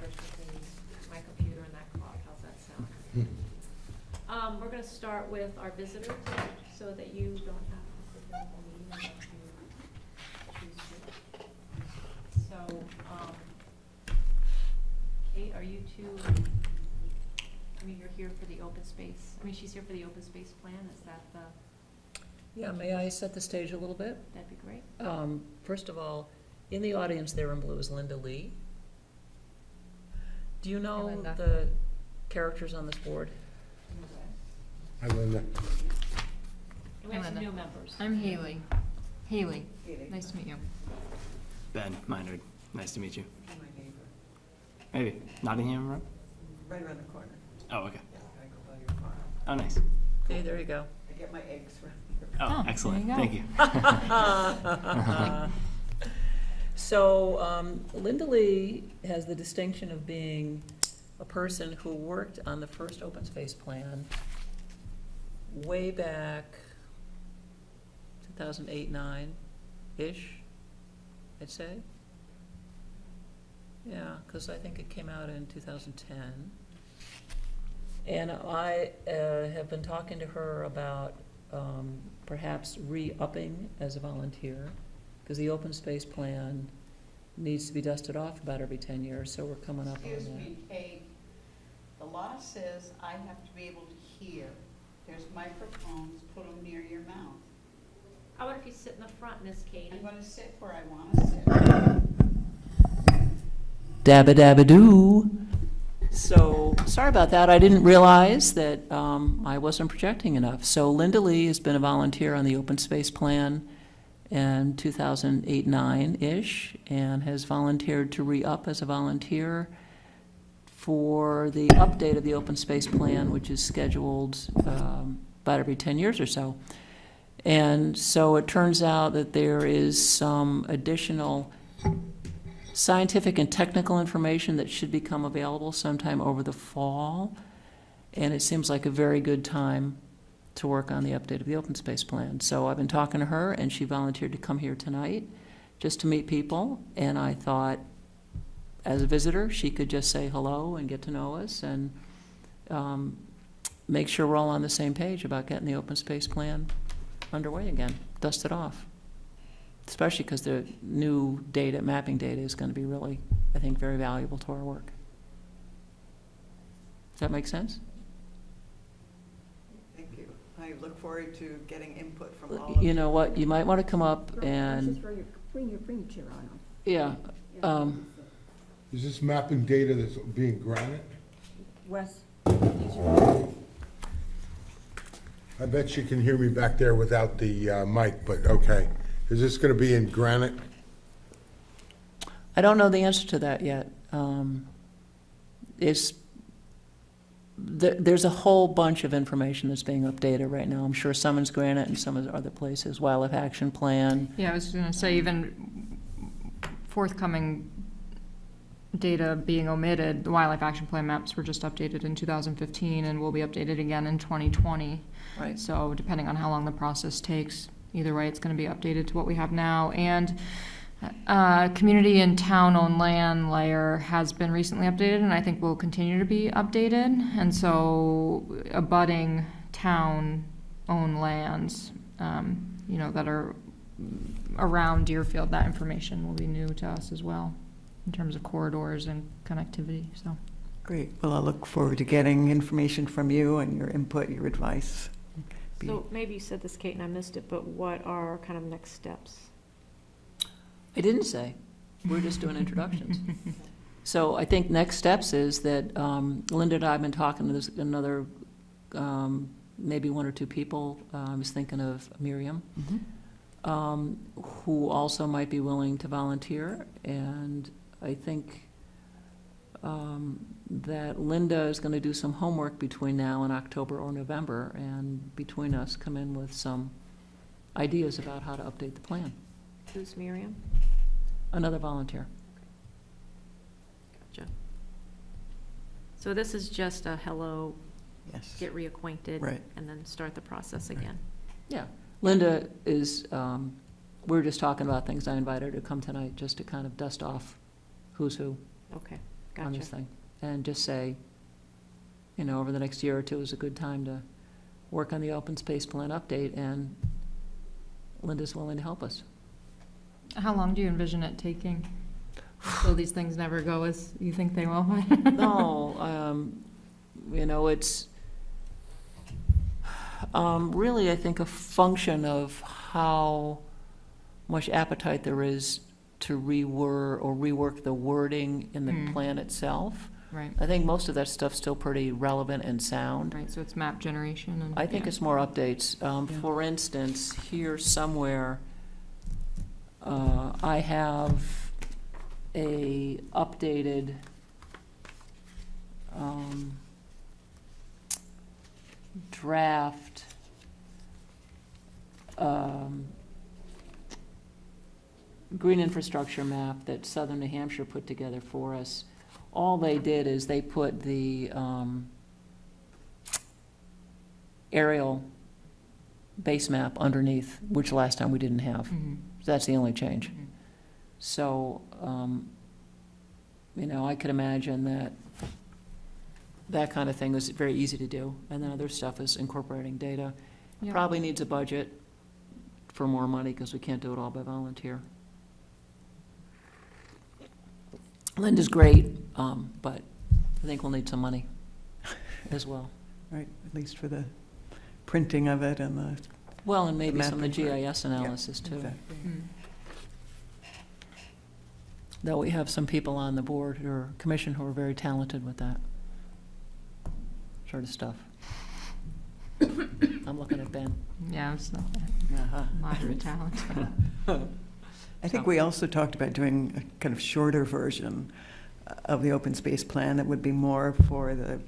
matters between my computer and that clock. How's that sound? We're gonna start with our visitors, so that you don't have to sit through the whole meeting unless you choose to. So, Kate, are you two, I mean, you're here for the open space, I mean, she's here for the open space plan, is that the, Yeah, may I set the stage a little bit? that'd be great? First of all, in the audience there in blue is Linda Lee. Do you know Linda. the characters on this board? Hi, Linda. We have some Linda. new members. I'm Haley. Haley, nice to meet you. Ben Minard, nice to meet you. My neighbor, Maybe Nottingham, right? right around the corner. Oh, okay. Yeah, I go by your farm. Oh, nice. Hey, there you go. I get my eggs from here. Oh, Oh, excellent. there you Thank you. So, Linda Lee has the distinction of being a person who worked on the first open space plan way back 2008-9-ish, I'd say. Yeah, because I think it came out in 2010. And I have been talking to her about perhaps re-upping as a volunteer, because the open space plan needs to be dusted off about every 10 years, so we're coming up on that. Excuse me, Kate, the law says I have to be able to hear. There's microphones, put them near your mouth. How about if you sit in the front, Miss Katie? I'm gonna sit where I wanna sit. Dabba dabba doo. So, sorry about that. I didn't realize that I wasn't projecting enough. So Linda Lee has been a volunteer on the open space plan in 2008-9-ish, and has volunteered to re-up as a volunteer for the update of the open space plan, which is scheduled about every 10 years or so. And so it turns out that there is some additional scientific and technical information that should become available sometime over the fall. And it seems like a very good time to work on the update of the open space plan. So I've been talking to her, and she volunteered to come here tonight just to meet people. And I thought, as a visitor, she could just say hello and get to know us, and make sure we're all on the same page about getting the open space plan underway again, dust it off. Especially because the new data, mapping data, is going to be really, I think, very valuable to our work. Does that make sense? Thank you. I look forward to getting input from all of you. You know what, you might want to come up and, Just bring your chair on. yeah, Is this mapping data that's being granted? Wes, I bet you can hear me back there without the mic, but okay. Is this gonna be in granite? I don't know the answer to that yet. There's a whole bunch of information that's being updated right now. I'm sure some is granite and some is other places, Wildlife Action Plan. Yeah, I was gonna say, even forthcoming data being omitted, the Wildlife Action Plan maps were just updated in 2015 and will be updated again in 2020. Right. So depending on how long the process takes, either way, it's gonna be updated to what we have now. And community and town-owned land layer has been recently updated, and I think will continue to be updated. And so abutting town-owned lands, that are around Deerfield, that information will be new to us as well, in terms of corridors and connectivity, so. Great. Well, I look forward to getting information from you and your input, your advice. So maybe you said this, Kate, and I missed it, but what are kind of next steps? I didn't say. We're just doing introductions. So I think next steps is that Linda and I have been talking to another, maybe one or two people. I was thinking of Miriam, who also might be willing to volunteer. And I think that Linda is going to do some homework between now and October or November, and between us come in with some ideas about how to update the plan. Who's Miriam? Another volunteer. Gotcha. So this is just a hello, Yes. get reacquainted, Right. and then start the process again. Yeah. Linda is, we were just talking about things. I invited her to come tonight just to kind of dust off who's who. Okay. on this Gotcha. thing. And just say, you know, over the next year or two is a good time to work on the open space plan update, and Linda's willing to help us. How long do you envision it taking? So these things never go as you think they will? No, you know, it's really, I think, a function of how much appetite there is to rework the wording in the plan itself. Right, I think most of that stuff's still pretty relevant and sound. right, so it's map generation and. I think yeah. it's more updates. For instance, here somewhere, I have a updated draft green infrastructure map that Southern New Hampshire put together for us. All they did is they put the aerial base map underneath, which last time we didn't have. Mhm. That's the only change. Mhm. So, you know, I could imagine that that kind of thing is very easy to do. And then other stuff is incorporating data. Yeah. Probably needs a budget for more money because we can't do it all by volunteer. Linda's great, but I think we'll need some money as well. Right, at least for the printing of it and the. Well, and maybe some of the Mapping part. GIS analysis too. Exactly. Mm. Though we have some people on the board or commission who are very talented with that sort of stuff. I'm looking at Ben. Yeah, it's not Uh-huh. moderate talent. I think we also talked about doing a kind of shorter version of the open space plan that would be more for the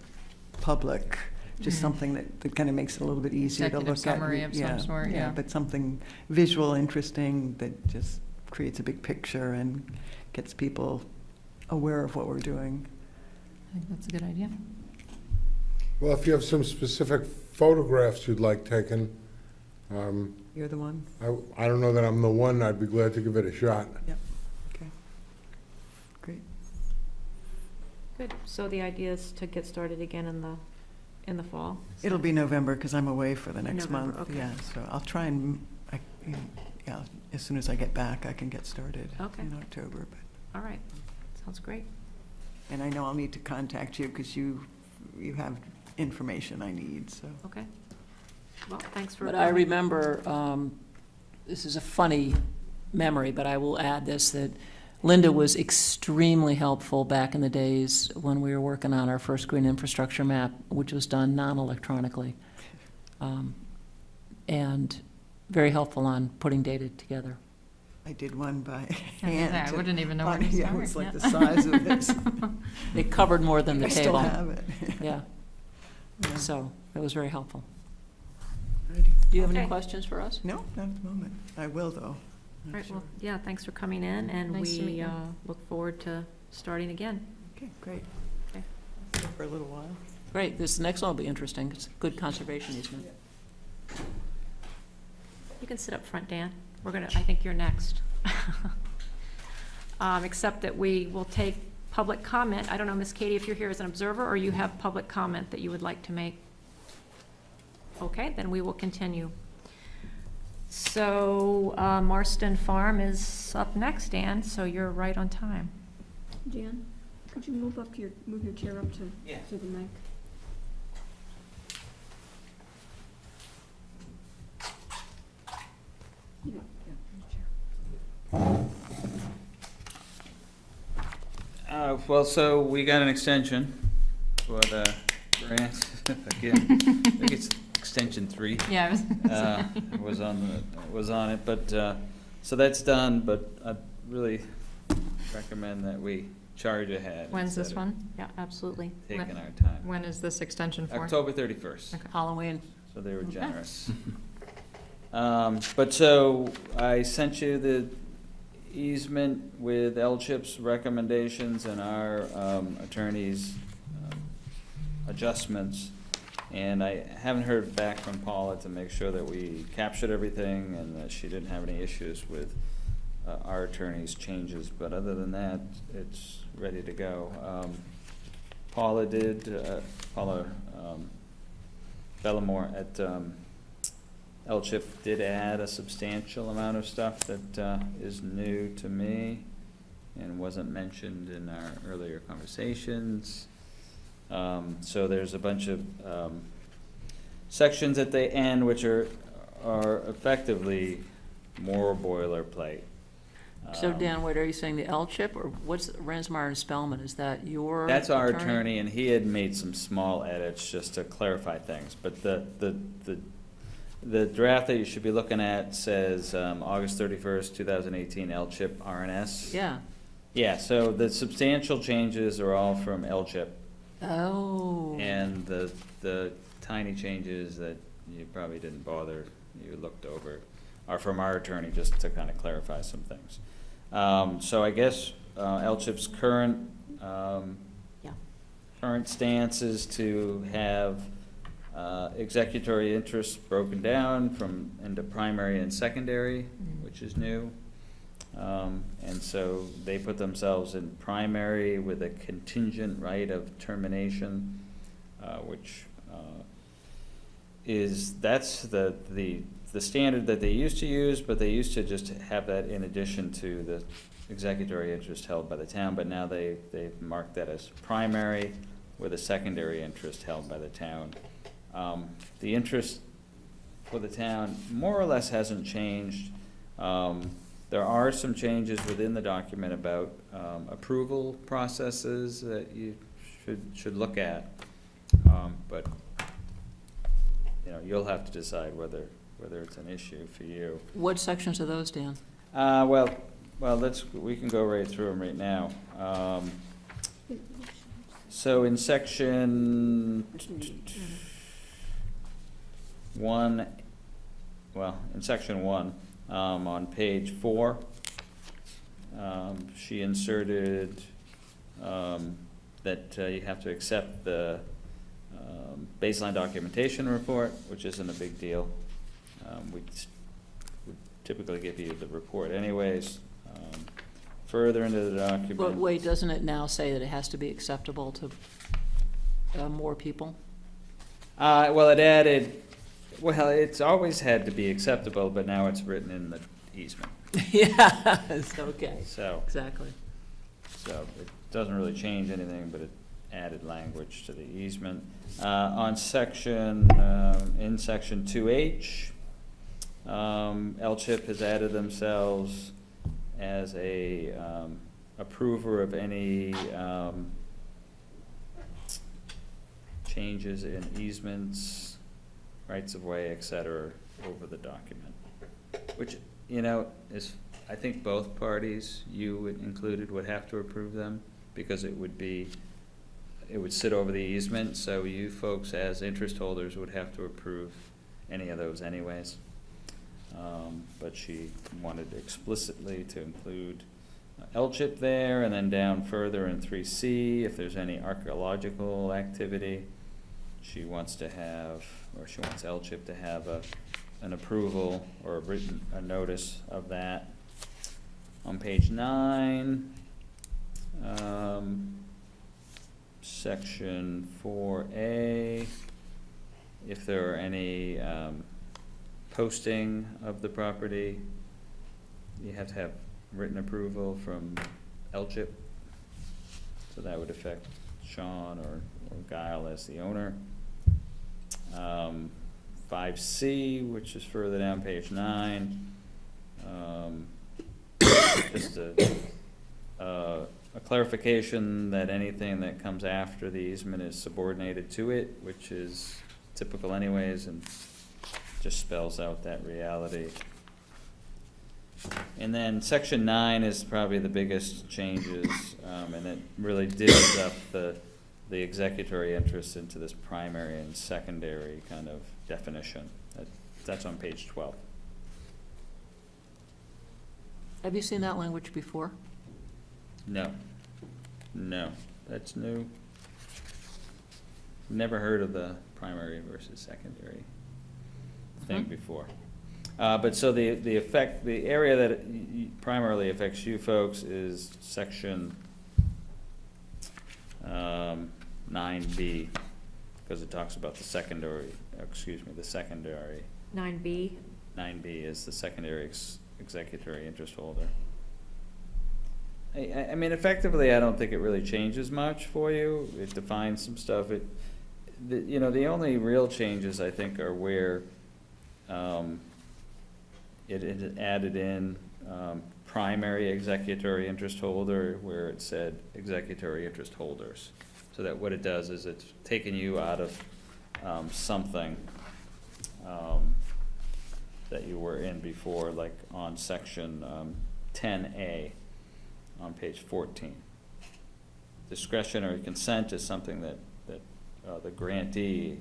public, just Mhm. something that kind of makes it a little bit easier to Executive look at. summary of some sort, yeah. But something visual, interesting, that just creates a big picture and gets people aware of what we're doing. I think that's a good idea. Well, if you have some specific photographs you'd like taken, You're the one? I don't know that I'm the one, I'd be glad to give it a shot. Okay. Great. Good, so the idea is to get started again in the fall? It'll be November, because I'm away for the next November, month. okay. Yeah, so I'll try and, yeah, as soon as I get back, I can get started Okay. in October. But All right, sounds great. And I know I'll need to contact you, because you have information I need, so. Okay. Well, thanks for. But I remember, this is a funny memory, but I will add this, that Linda was extremely helpful back in the days when we were working on our first green infrastructure map, which was done non-electronically. And very helpful on putting data together. I did one by I hand. wouldn't even know where to Yeah, start. it was like yeah. the size of this. It covered more than the I still table. have it. Yeah, Yeah. so it was very helpful. Alrighty. Do you have any Okay. questions for us? No, not at the moment. I will, though. All I'm right, well, sure. yeah, thanks for coming in, and Nice to meet we you. look forward to starting again. Okay, great. Okay. See you for a little while. Great, this next one will be interesting. It's good conservation easement. You can sit up front, Dan. I think you're next. Except that we will take public comment. I don't know, Miss Katie, if you're here as an observer, or you have public comment that you would like to make. Okay, then we will continue. So, Marston Farm is up next, Dan, so you're right on time. Dan, could you move your chair up to the mic? Yeah, your chair. Well, so we got an extension for the grant, again, I think it's extension 3. Yeah, Was on it, but, so that's done, but I really recommend that we charge ahead. When's this instead of one? Yeah, absolutely. Taking our time. When is this extension for? October 31st, Okay. Halloween. so they were Okay. generous. But so I sent you the easement with L-CHIP's recommendations and our attorney's adjustments. And I haven't heard back from Paula to make sure that we captured everything and that she didn't have any issues with our attorney's changes, but other than that, it's ready to go. Paula Bellamore at LCHIP did add a substantial amount of stuff that is new to me and wasn't mentioned in our earlier conversations. So there's a bunch of sections at the end which are effectively more boilerplate. So Dan, what are you saying, the L-chip, or what's Ransmeyer and Spellman? Is that your That's our attorney, and he had made some small edits just to clarify things. But the draft that you should be looking at says August 31st, 2018, LCHIP RNS. Yeah. Yeah, so the substantial changes are all from LCHIP. Oh. And the tiny changes that you probably didn't bother, you looked over, are from our attorney, just to kind of clarify some things. So I guess LCHIP's current current stance is to have executory interests broken down into primary and secondary, which is new. And so they put themselves in primary with a contingent right of termination, which that's the standard that they used to use, but they used to just have that in addition to the executory interest held by the town, but now they've marked that as primary with a secondary interest held by the town. The interest for the town more or less hasn't changed. There are some changes within the document about approval processes that you should look at, but you'll have to decide whether it's an issue for you. What sections are those, Dan? Well, we can go right through them right now. So in section one, on page 4, she inserted that you have to accept the baseline documentation report, which isn't a big deal. We typically give you the report anyways. Further into the document. But wait, doesn't it now say that it has to be acceptable to more people? Well, it's always had to be acceptable, but now it's written in the easement. Yeah, it's okay. So it doesn't really change anything, but it added language to the easement. In section 2H, LCHIP has added themselves as a approver of any changes in easements, rights of way, et cetera, over the document. Which, is, I think both parties, you included, would have to approve them, because it would sit over the easement, so you folks as interest holders would have to approve any of those anyways. But she wanted explicitly to include LCHIP there, and then down further in 3C, if there's any archaeological activity, she wants LCHIP to have an approval or a notice of that. On page 9, section 4A, if there are any posting of the property, you have to have written approval from LCHIP. So that would affect Sean or Guile as the owner. 5C, which is further down page 9, just a clarification that anything that comes after the easement is subordinated to it, which is typical anyways, and just spells out that reality. And then section 9 is probably the biggest changes, and it really digs up the executory interest into this primary and secondary kind of definition. That's on page 12. Have you seen that language before? No, that's new. Never heard of the primary versus secondary thing before. But so the effect, the area that primarily affects you folks is section 9B, because it talks about the secondary, the secondary. 9B. 9B is the secondary executory interest holder. I mean, effectively, I don't think it really changes much for you. It defines some stuff. The only real changes, I think, are where it added in primary executory interest holder, where it said executory interest holders. So that what it does is it's taken you out of something that you were in before, like on section 10A on page 14. Discretionary consent is something that the grantee,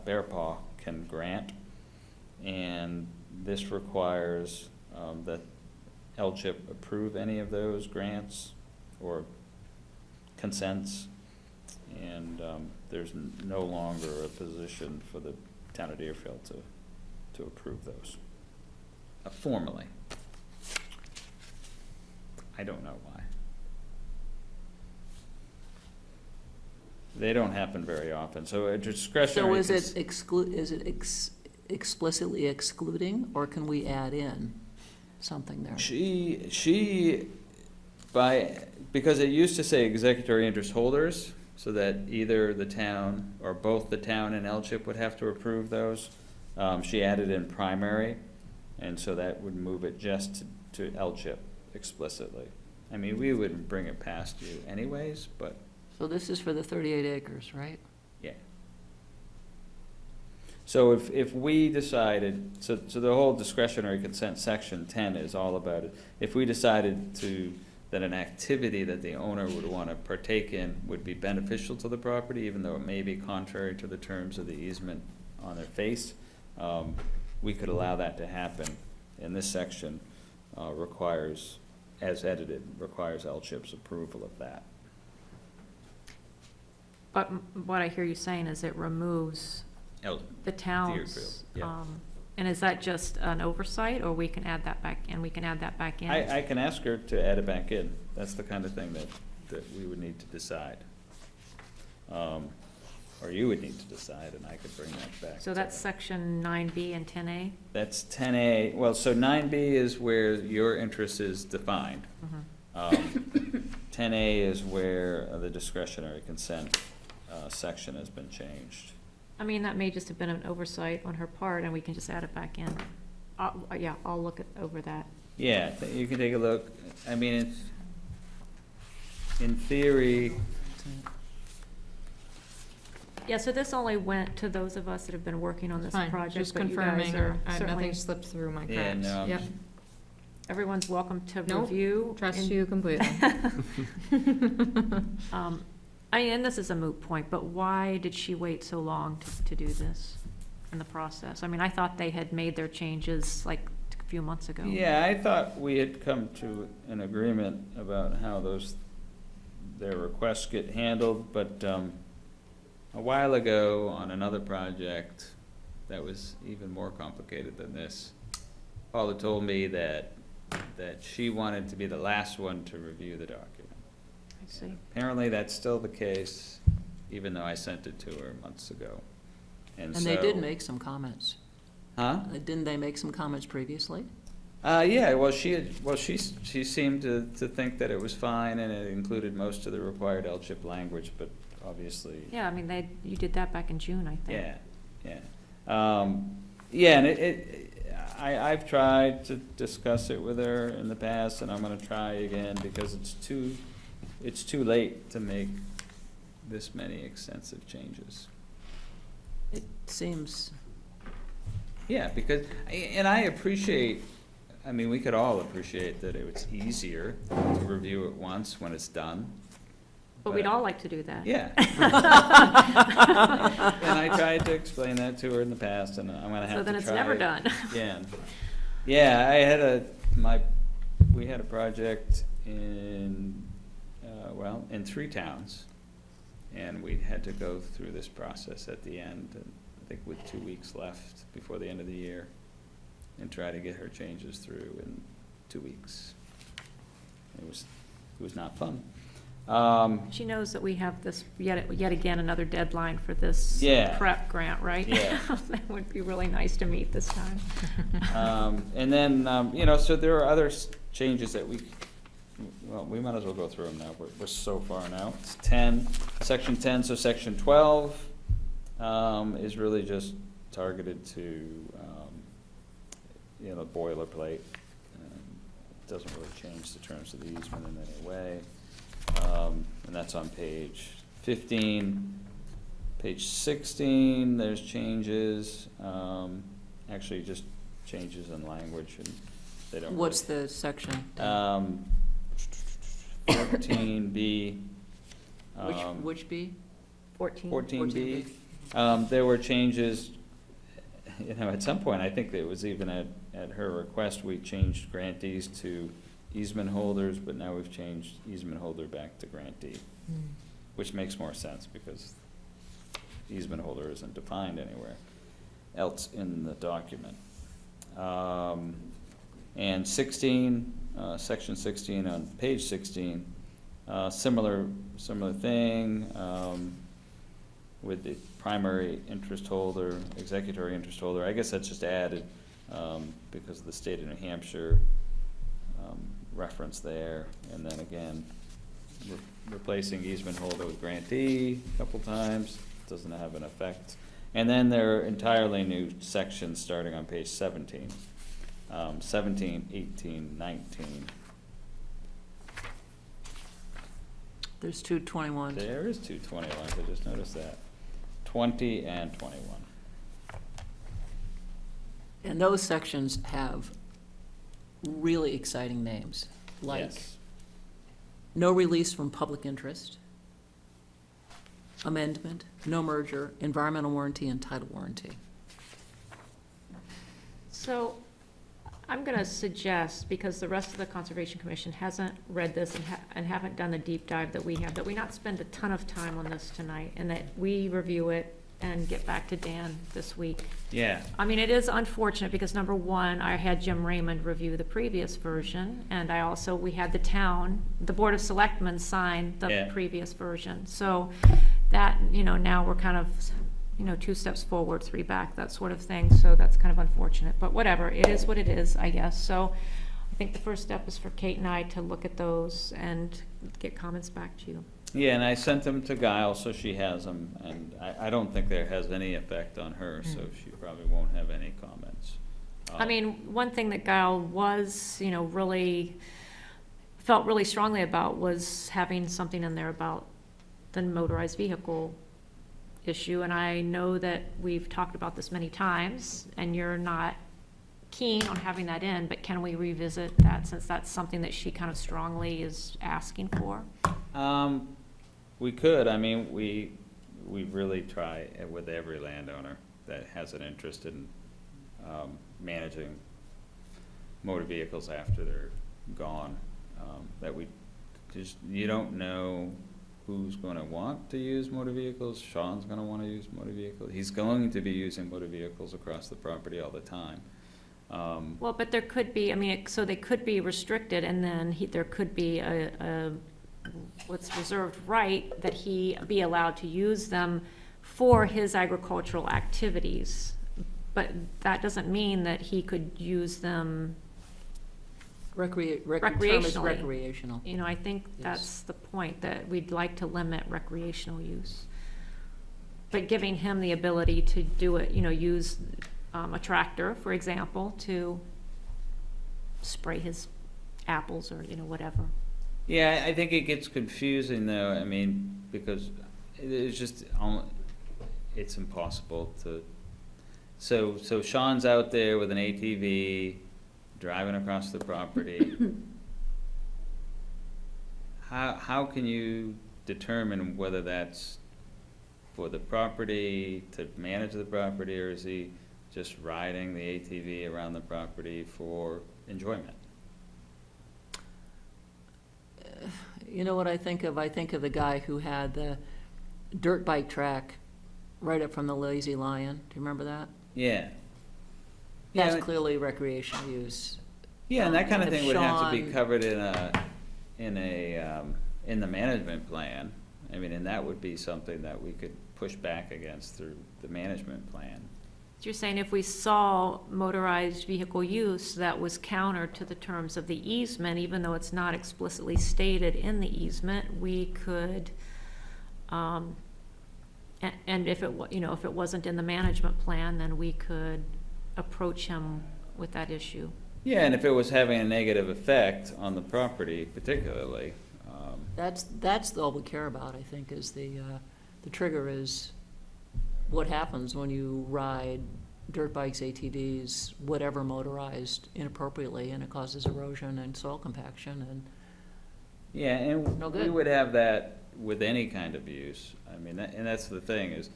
Bear Paw, can grant, and this requires that LCHIP approve any of those grants or consents, and there's no longer a position for the town of Deerfield to approve those formally. I don't know why. They don't happen very often, so a discretionary. So is it explicitly excluding, or can we add in something there? Because it used to say executory interest holders, so that either the town or both the town and LCHIP would have to approve those. She added in primary, and so that would move it just to LCHIP explicitly. I mean, we wouldn't bring it past you anyways, but So this is for the 38 acres, right? yeah. So if we decided, so the whole discretionary consent section 10 is all about it. If we decided that an activity that the owner would want to partake in would be beneficial to the property, even though it may be contrary to the terms of the easement on their face, we could allow that to happen. And this section requires, as edited, requires LCHIP's approval of that. But what I hear you saying is it removes the town's, Deerfield, yeah. and is that just an oversight, or we can add that back, and we can add that back in? I can ask her to add it back in. That's the kind of thing that we would need to decide. Or you would need to decide, and I could bring that back. So to that's her. section 9B and 10A? That's 10A. Well, so 9B is where your interest is defined. 10A is where the discretionary consent section has been changed. I mean, that may just have been an oversight on her part, and we can just add it back in. Yeah, I'll look over that. Yeah, you can take a look. I mean, in theory, Yeah, so this only went to those of us that have been working on this Fine, project, just but you confirming, guys are nothing certainly, slipped through my Yeah, cracks. no, Yep, everyone's welcome to Nope, review. trust and- you completely. And this is a moot point, but why did she wait so long to do this in the process? I mean, I thought they had made their changes like a few months ago. yeah, I thought we had come to an agreement about how their requests get handled, but a while ago on another project that was even more complicated than this, Paula told me that she wanted to be the last one to review the document. I see. Apparently, that's still the case, even though I sent it to her months ago. And they did so- make some comments. Huh? Didn't they make some comments previously? Yeah, well, she seemed to think that it was fine, and it included most of the required LCHIP language, but obviously. Yeah, I mean, you did that back in June, I think. Yeah, and I've tried to discuss it with her in the past, and I'm gonna try again, because it's too late to make this many extensive changes. It seems, Yeah, because, and I appreciate, I mean, we could all appreciate that it was easier to review it once when it's done. But we'd all like to do that. Yeah. And I tried to explain that to her in the past, and I'm gonna have to try. So then it's never it done. again. Yeah, we had a project in 3 towns, and we had to go through this process at the end, and I think with 2 weeks left before the end of the year. and try to get her changes through in 2 weeks. It was not fun. She knows that we have this, yet again, another deadline for this Yeah. prep grant, right? Yeah. That would be really nice to meet this time. And then, so there are other changes that we might as well go through them now. We're so far now. It's 10, section 10, so section 12 is really just targeted to, the boilerplate. It doesn't really change the terms of the easement in any way. And that's on page 15. Page 16, there's changes, actually just changes in language, and they don't. What's the section? 14B. Which B? 14. 14B. There were changes, at some point, I think it was even at her request, we changed grantees to easement holders, but now we've changed easement holder back to grantee, which makes more sense because easement holder isn't defined anywhere else in the document. And 16, section 16 on page 16, similar thing with the primary interest holder, executory interest holder. I guess that's just added because of the state of New Hampshire reference there. And then again, replacing easement holder with grantee a couple times, doesn't have an effect. And then there are entirely new sections starting on page 17. 17, 18, 19. There's 221. There is 221, I just noticed that. 20 and 21. And those sections have really exciting names, like Yes. no release from public interest, amendment, no merger, environmental warranty, and title warranty. So I'm going to suggest, because the rest of the Conservation Commission hasn't read this and haven't done the deep dive that we have, that we not spend a ton of time on this tonight, and that we review it and get back to Dan this week. Yeah. I mean, it is unfortunate because, number one, I had Jim Raymond review the previous version, and we had the Board of Selectmen sign the Yeah. previous version. So that, now we're kind of, 2 steps forward, 3 back, that sort of thing. So that's kind of unfortunate, but whatever, it is what it is, I guess. So I think the first step is for Kate and I to look at those and get comments back to you. Yeah, and I sent them to Guile, so she has them, and I don't think there has any effect on her, so she probably won't have any comments. I mean, one thing that Guile was, felt really strongly about was having something in there about the motorized vehicle issue, and I know that we've talked about this many times, and you're not keen on having that in, but can we revisit that, since that's something that she kind of strongly is asking for? We could, I mean, we really try with every landowner that has an interest in managing motor vehicles after they're gone, that you don't know who's gonna want to use motor vehicles. Sean's gonna wanna use motor vehicles. He's going to be using motor vehicles across the property all the time. Well, but there could be, so they could be restricted, and then there could be a what's reserved right that he be allowed to use them for his agricultural activities. But that doesn't mean that he could use them, Term is Recreationally. recreational. I think Yes. that's the point, that we'd like to limit recreational use. But giving him the ability to do it, use a tractor, for example, to spray his apples or, whatever. Yeah, I think it gets confusing though, I mean, because it's just, it's impossible to, so Sean's out there with an ATV, driving across the property. How can you determine whether that's for the property, to manage the property, or is he just riding the ATV around the property for enjoyment? You know what I think of? I think of the guy who had the dirt bike track right up from the Lazy Lion. Do you remember that? Yeah. Yeah, That's clearly recreational use. Yeah, and that kind of And if thing would have to be Sean- covered in the management plan. I mean, and that would be something that we could push back against through the management plan. You're saying if we saw motorized vehicle use that was counter to the terms of the easement, even though it's not explicitly stated in the easement, we could, and if it, if it wasn't in the management plan, then we could approach him with that issue. Yeah, and if it was having a negative effect on the property particularly, That's all we care about, I think, is the trigger is what happens when you ride dirt bikes, ATVs, whatever motorized inappropriately, and it causes erosion and soil compaction, and yeah, and No we good. would have that with any kind of use. I mean, and that's the thing is,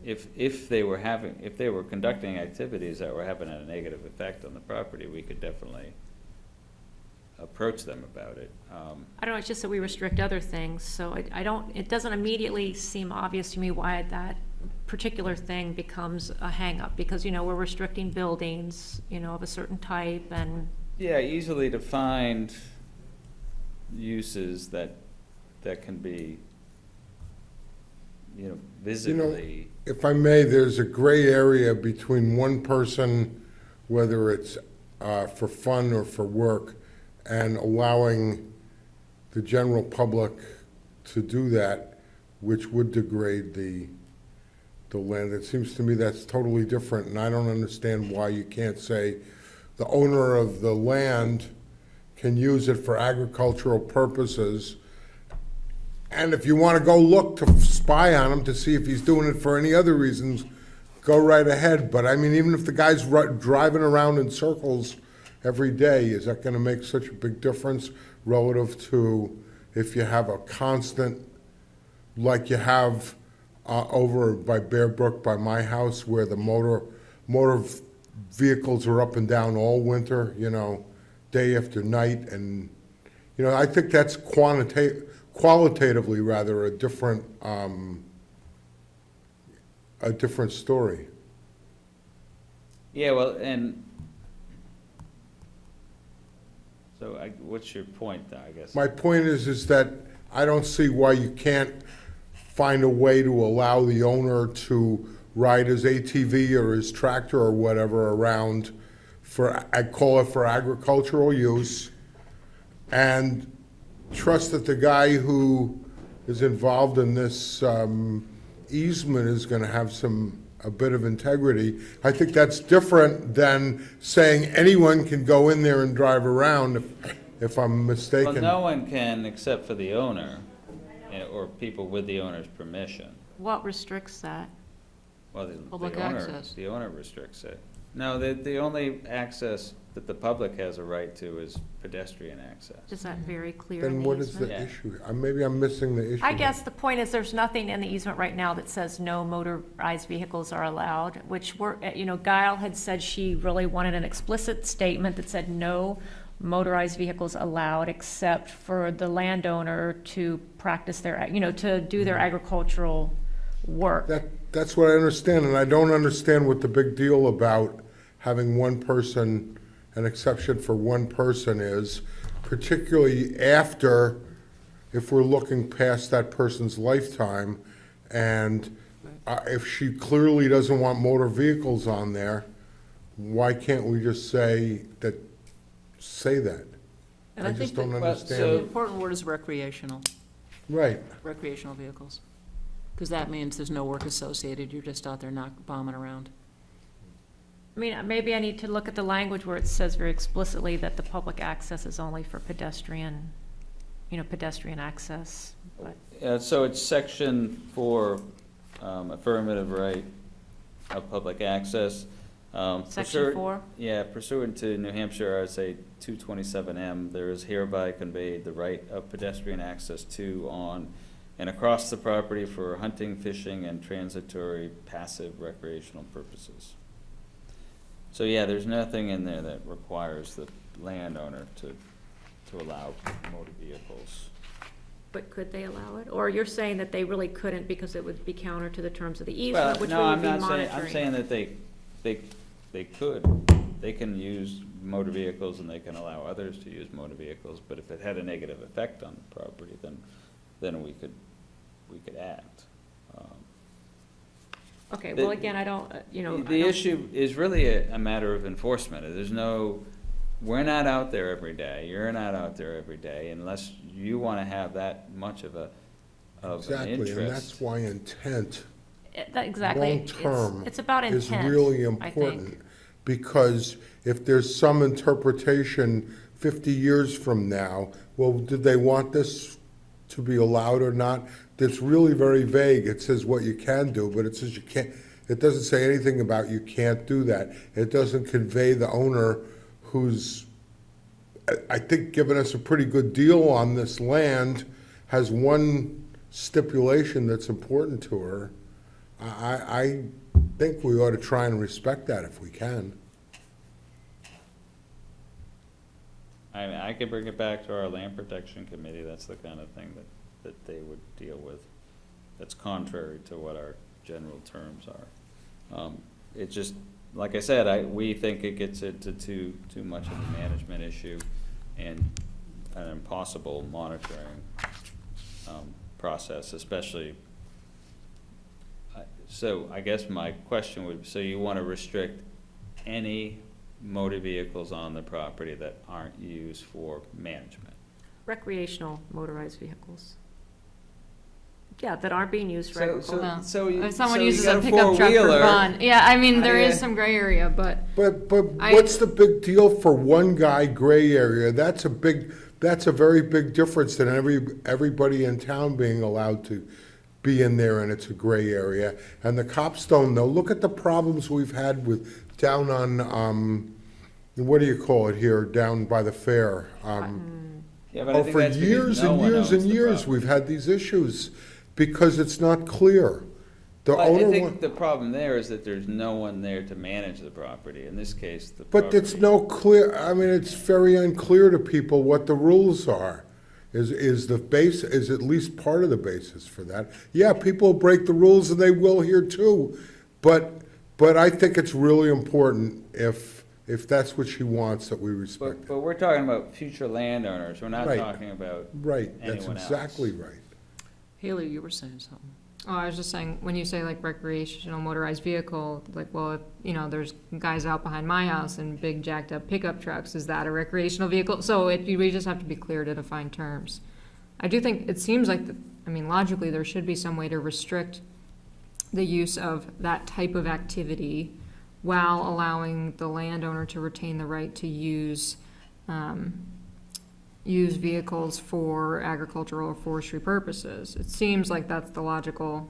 if they were conducting activities that were having a negative effect on the property, we could definitely approach them about it. I don't know, it's just that we restrict other things, so it doesn't immediately seem obvious to me why that particular thing becomes a hangup, because, we're restricting buildings, of a certain type, and, Yeah, easily defined uses that can be, visibly. If I may, there's a gray area between one person, whether it's for fun or for work, and allowing the general public to do that, which would degrade the land. It seems to me that's totally different, and I don't understand why you can't say the owner of the land can use it for agricultural purposes. And if you want to go look to spy on him to see if he's doing it for any other reasons, go right ahead. But I mean, even if the guy's driving around in circles every day, is that going to make such a big difference relative to if you have a constant, like you have over by Bear Brook by my house, where the motor vehicles are up and down all winter, day after night, and I think that's qualitatively rather a different story. Yeah, well, and so what's your point, I guess? My point is that I don't see why you can't find a way to allow the owner to ride his ATV or his tractor or whatever around I call it for agricultural use, and trust that the guy who is involved in this easement is going to have a bit of integrity. I think that's different than saying anyone can go in there and drive around, if I'm mistaken. Well, no one can except for the owner, or people with the owner's permission. what restricts that? Well, Public access. The owner restricts it. No, the only access that the public has a right to is pedestrian access. Is that very clear in Then the what is easement? the Yeah. issue? Maybe I'm missing the issue. I guess the point is, there's nothing in the easement right now that says no motorized vehicles are allowed, which Guile had said she really wanted an explicit statement that said no motorized vehicles allowed except for the landowner to practice their, to do their agricultural work. That's what I understand, and I don't understand what the big deal about having one person, an exception for one person is, particularly after, if we're looking past that person's lifetime, and if she clearly doesn't want motor vehicles on there, why can't we just say that? And I I just think don't that- Well, the understand. important word is recreational, Right. recreational vehicles. Because that means there's no work associated, you're just out there not bombing around. I mean, maybe I need to look at the language where it says very explicitly that the public access is only for pedestrian, pedestrian access, but. So it's section 4, affirmative right of public access. Section 4? Yeah, pursuant to New Hampshire RSA 227M, there is hereby conveyed the right of pedestrian access to, on, and across the property for hunting, fishing, and transitory passive recreational purposes. So yeah, there's nothing in there that requires the landowner to allow motor vehicles. But could they allow it? Or you're saying that they really couldn't because it would be counter to the terms of the Well, easement, which we no, would I'm be not monitoring? saying, I'm saying that they can use motor vehicles and they can allow others to use motor vehicles, but if it had a negative effect on the property, then we could act. Okay, The- well, again, I don't, The issue is really a matter of enforcement. We're not out there every day, you're not out there every day, unless you wanna have that much of an interest. Exactly, and that's why intent, Exactly. long-term, It's about is intent, really I think. important. Because if there's some interpretation 50 years from now, well, did they want this to be allowed or not? That's really very vague. It says what you can do, but it says you can't, it doesn't say anything about you can't do that. It doesn't convey the owner who's, I think, given us a pretty good deal on this land, has one stipulation that's important to her. I think we ought to try and respect that if we can. I could bring it back to our land protection committee, that's the kind of thing that they would deal with. That's contrary to what our general terms are. It just, like I said, we think it gets into too much of a management issue and an impossible monitoring, process, especially. So I guess my question would, so you wanna restrict any motor vehicles on the property that aren't used for management? Recreational motorized vehicles. Yeah, that aren't being used for So- agriculture. No. So you- If someone so you uses got a a pickup truck for four-wheeler, fun, yeah, I mean, how there do is you- some gray area, but But I- what's the big deal for one guy, gray area? That's a very big difference than everybody in town being allowed to be in there and it's a gray area. And the cops don't know. Look at the problems we've had with, down on, what do you call it here, down by the fair? Yeah, but I think For that's because years no and one years owns and the years, property. we've had these issues because it's not clear. The Well, I owner think wa- the problem there is that there's no one there to manage the property. In this case, the But it's property- no clear, I mean, it's very unclear to people what the rules are. Is at least part of the basis for that. Yeah, people break the rules and they will here too, but I think it's really important if that's what she wants, that we respect it. But we're talking about future landowners, we're not Right. talking about Right, that's anyone else. exactly right. Haley, you were saying something. oh, I was just saying, when you say like recreational motorized vehicle, like, well, if, there's guys out behind my house in big jacked up pickup trucks, is that a recreational vehicle? So we just have to be clear to define terms. I do think, it seems like, logically, there should be some way to restrict the use of that type of activity while allowing the landowner to retain the right to use vehicles for agricultural or forestry purposes. It seems like that's the logical,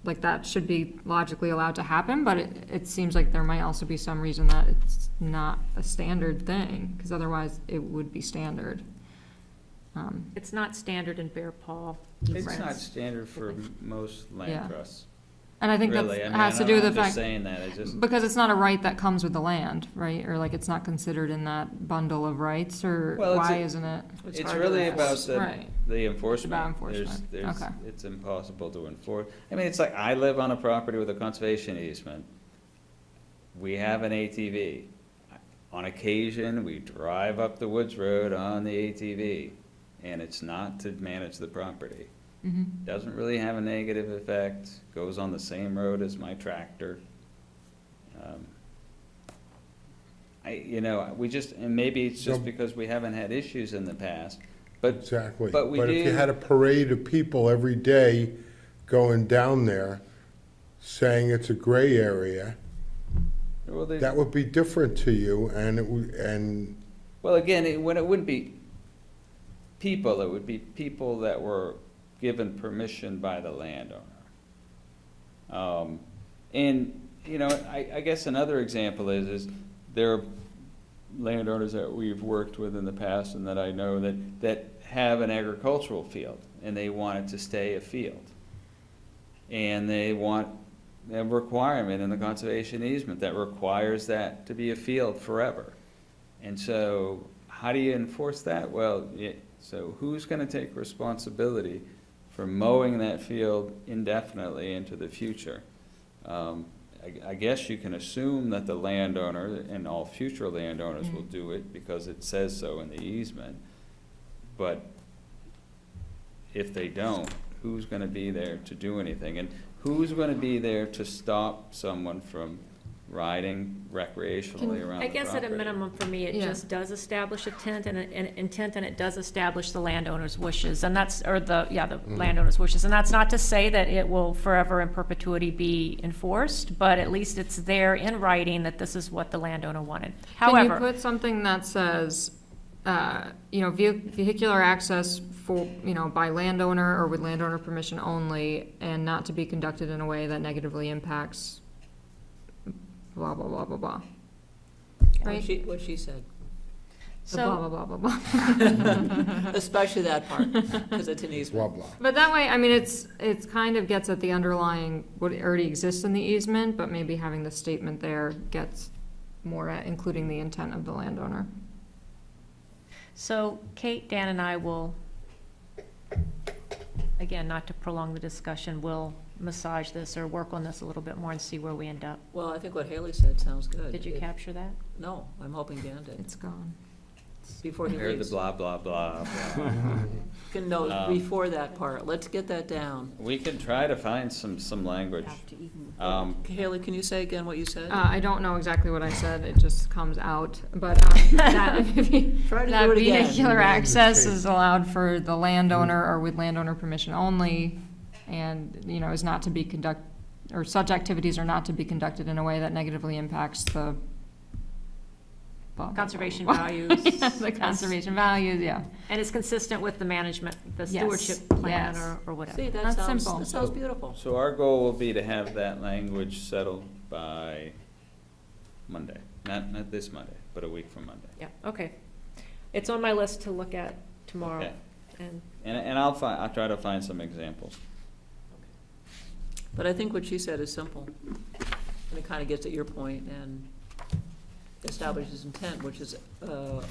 like that should be logically allowed to happen, but it seems like there might also be some reason that it's not a standard thing, because otherwise it would be standard. It's not standard in Bear Paw. It's not France. standard for most Yeah. land trusts, And I think that really. I mean, has to do with the I'm just fact, saying that, it's just, because it's not a right that comes with the land, right? Or like it's not considered in that bundle of rights, or Well, it's why a- isn't it? it's hard to really enforce. about Right. the enforcement. About enforcement. Okay. It's impossible to enforce. I mean, it's like, I live on a property with a conservation easement. We have an ATV. On occasion, we drive up the Woods Road on the ATV, and it's not to manage the property. Mhm. Doesn't really have a negative effect, goes on the same road as my tractor. We just, and maybe it's just No. because we haven't had issues in the past, but Exactly. but we But if you do- had a parade of people every day going down there saying it's a gray area, well, they, that would be different to you, and well, again, it wouldn't be people, it would be people that were given permission by the landowner. I guess another example is there are landowners that we've worked with in the past and that I know that have an agricultural field and they want it to stay a field. And they want a requirement in the conservation easement that requires that to be a field forever. And so, how do you enforce that? Well, so who's gonna take responsibility for mowing that field indefinitely into the future? I guess you can assume that the landowner and all future landowners will do it because it says so in the easement. But if they don't, who's gonna be there to do anything? And who's gonna be there to stop someone from riding recreationally around the I guess at a property? minimum, for me, it Yeah. just does establish intent and it does establish the landowner's wishes, and that's, or the landowner's wishes. And that's not to say that it will forever in perpetuity be enforced, but at least it's there in writing that this is what the landowner wanted. Can you However, put something that says, vehicular access for, by landowner or with landowner permission only, and not to be conducted in a way that negatively impacts blah, blah, blah, blah, blah. Right? What she said, The blah, so, blah, blah, blah, blah. especially that part, because it's an Blah, easement. blah. But that way, I mean, it's kind of gets at the underlying, what already exists in the easement, but maybe having the statement there gets more at including the intent of the landowner. so Kate, Dan, and I will, again, not to prolong the discussion, will massage this or work on this a little bit more and see where we end up. Well, I think what Haley said sounds good. Did you It- capture that? No, I'm hoping Dan did, It's gone. before he Heard the leaves. blah, blah, blah, blah. Can know, Um, before that part, let's get that down. We can try to find some language. Haley, can you say again what you said? I don't know exactly what I said, it just comes out, but, that, Try to that do it again. vehicular access is allowed for the landowner or with landowner permission only, and, is not to be or such activities are not to be conducted in a way that negatively impacts the blah, blah, blah, Conservation blah, blah. values. Yeah, the conservation values, yeah. And it's consistent with the management, the Yes, stewardship plan yes. or whatever. See, That's that simple. sounds beautiful. So our goal will be to have that language settled by Monday. Not this Monday, but a week from Monday. Yeah, okay. It's on my list to look at tomorrow. Okay. And And I'll try to find some examples. But I think what she said is simple, and it kind of gets at your point and establishes intent, which is a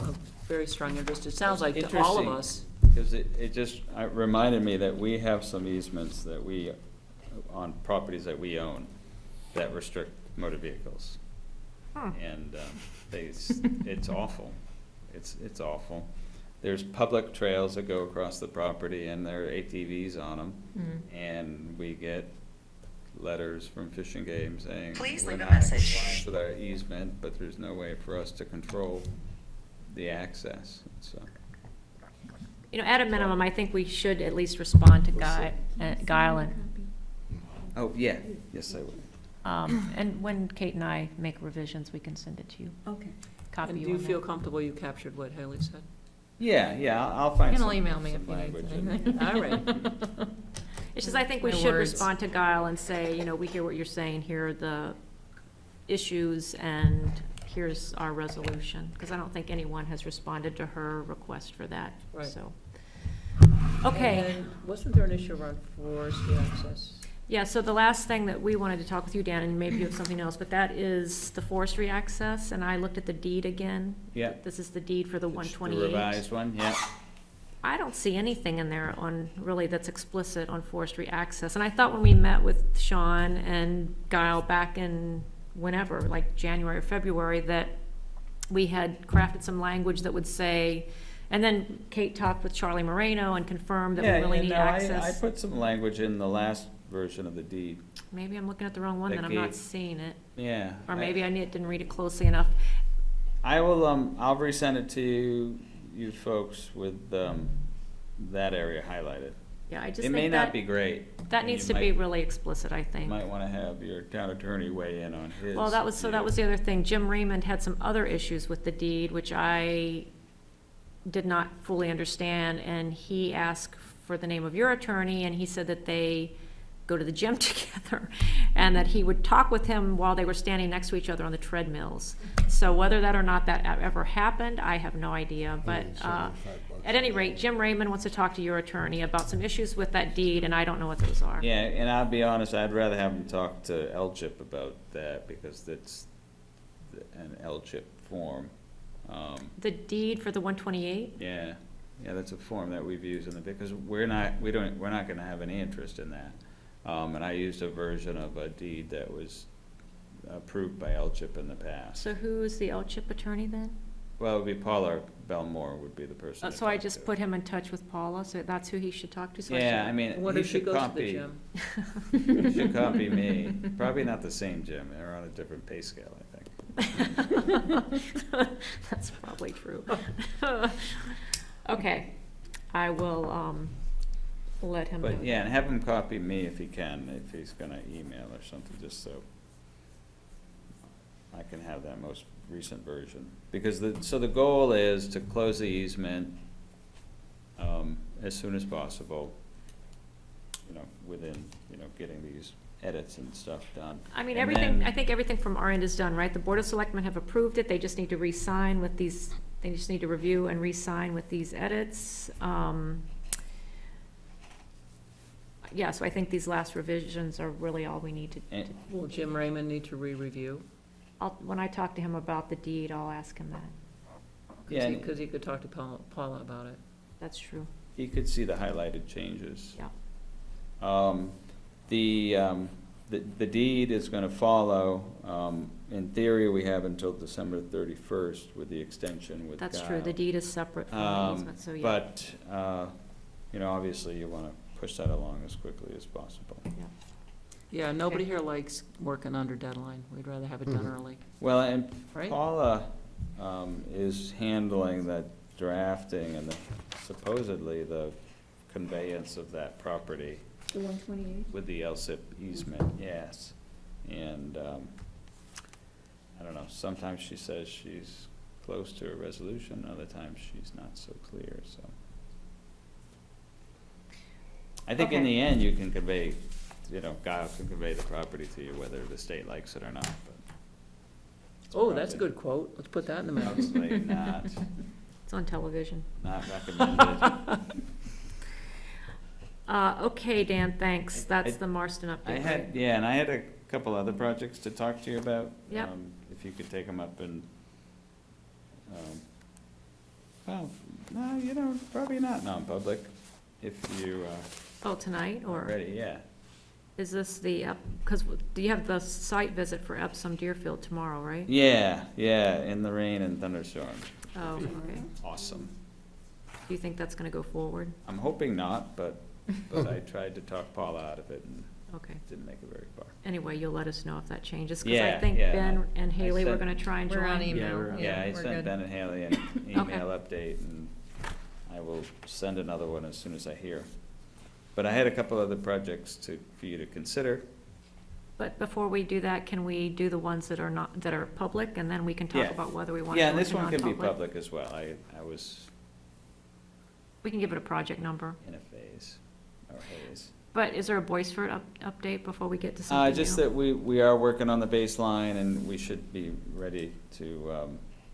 very strong interest. It sounds like to all of Interesting. us. Because it just reminded me that we have some easements that on properties that we own, that restrict motor vehicles. And it's awful. It's awful. There's public trails that go across the property and there are ATVs on them. And we get letters from Fish and Game saying, Please we're leave a not in message. compliance with our easement, but there's no way for us to control the access, so. at a minimum, I think we should at least respond to Guile and, Oh, yeah, yes, I would. and when Kate and I make revisions, we can send it to you. Okay. Copy And do you you on feel that. comfortable you captured what Haley said? Yeah, I'll find some. You'll email me if some you need language anything. and- All right. It's just, I think we My should words. respond to Guile and say, we hear what you're saying, here are the issues, and here's our resolution. Because I don't think anyone has responded to her request for that, Right. so. Okay. And then, wasn't there an issue around forestry access? Yeah, so the last thing that we wanted to talk with you, Dan, and maybe you have something else, but that is the forestry access, and I looked at the deed again. Yeah. This is the deed for the The 128. revised one, yeah. I don't see anything in there on, really, that's explicit on forestry access. And I thought when we met with Sean and Guile back in whenever, like January or February, that we had crafted some language that would say, and then Kate talked with Charlie Moreno and confirmed that we really need I access. put some language in the last version of the deed. Maybe I'm looking at the wrong one, That then I'm not gave- seeing it. Yeah. Or maybe I didn't read it closely enough. I will, I'll resend it to you folks with, that area highlighted. Yeah, I just It think may not that, be great. that and needs you to be might- really explicit, I think. Might wanna have your town attorney weigh in on his. Well, that was the other thing. Jim Raymond had some other issues with the deed, which I did not fully understand, and he asked for the name of your attorney, and he said that they go to the gym together, and that he would talk with him while they were standing next to each other on the treadmills. So whether that or not that ever happened, I have no idea, but, at any rate, Jim Raymond wants to talk to your attorney about some issues with that deed, and I don't know what those are. Yeah, and I'll be honest, I'd rather have him talk to LGIP about that, because that's an LGIP form. The deed for the 128? Yeah, that's a form that we've used in the, because we're not gonna have any interest in that. And I used a version of a deed that was approved by LCHIP in the past. So who is the LCHIP attorney then? Well, it would be Paula Belmore would be the person. to So I talk just to. put him in touch with Paula, so that's who he should talk to? So Yeah, I should- mean, What he if she should goes to the copy, gym? he should copy me. Probably not the same Jim, they're on a different pay scale, I think. That's probably true. Okay, I will, let him know. But yeah, and have him copy me if he can, if he's gonna email or something, just so I can have that most recent version. Because so the goal is to close the easement, as soon as possible, within, getting these edits and stuff done. I mean, And everything, then- I think everything from our end is done, right? The Board of Selectmen have approved it, they just need to re-sign with these, they just need to review and re-sign with these edits. Yeah, so I think these last revisions are really all we need to. And- Will Jim Raymond need to re-review? When I talk to him about the deed, I'll ask him that. Yeah, and Because he could talk to Paula about it. That's true, he could see the highlighted changes. yeah. The deed is gonna follow, in theory, we have until December 31st with the extension with That's true, the Guile. deed is separate from the easement, so yeah. But, obviously you wanna push that along as quickly as possible. Yeah, nobody Okay. here likes working under deadline. We'd rather have it done Mhm. early, Well, and right? Paula, is handling the drafting and supposedly the conveyance of that property The 128? with the LSIP easement, yes. And, I don't know, sometimes she says she's close to a resolution, other times she's not so clear, so. I think in Okay. the end, you can convey, Guile can convey the property to you, whether the state likes it or not, but. it's Oh, that's a probably- good quote. Let's put that in the minutes. Probably not, It's on television. not recommended. Okay, Dan, thanks, that's I- the Marston update, I right? had, yeah, and I had a couple other projects to talk to you about. Yep. If you could take them up and, well, no, probably not non-public, if you, Oh, tonight, are or ready, yeah. is this the, because do you have the site visit for Epsom Deerfield tomorrow, right? Yeah, in the rain and thunderstorm. Oh, okay. Awesome. Do you think that's gonna go forward? I'm hoping not, but I tried to talk Paula out of it and Okay. didn't make it very far. Anyway, you'll let us know if that changes, because I Yeah, think yeah, Ben and I Haley were sent- gonna try and We're on join. email. we're on- Yeah, I we're sent good. Ben and Haley an email update, and I will send another one as soon as I hear. But I had a couple other projects for you to consider. But before we do that, can we do the ones that are not, that are public, and then we can talk Yeah. about whether we want to Yeah, go and this into one can be non-public? public as well. I was We can give it a project number. in a phase, or haze. But is there a Boyceford update before we get to something new? Just that we are working on the baseline, and we should be ready to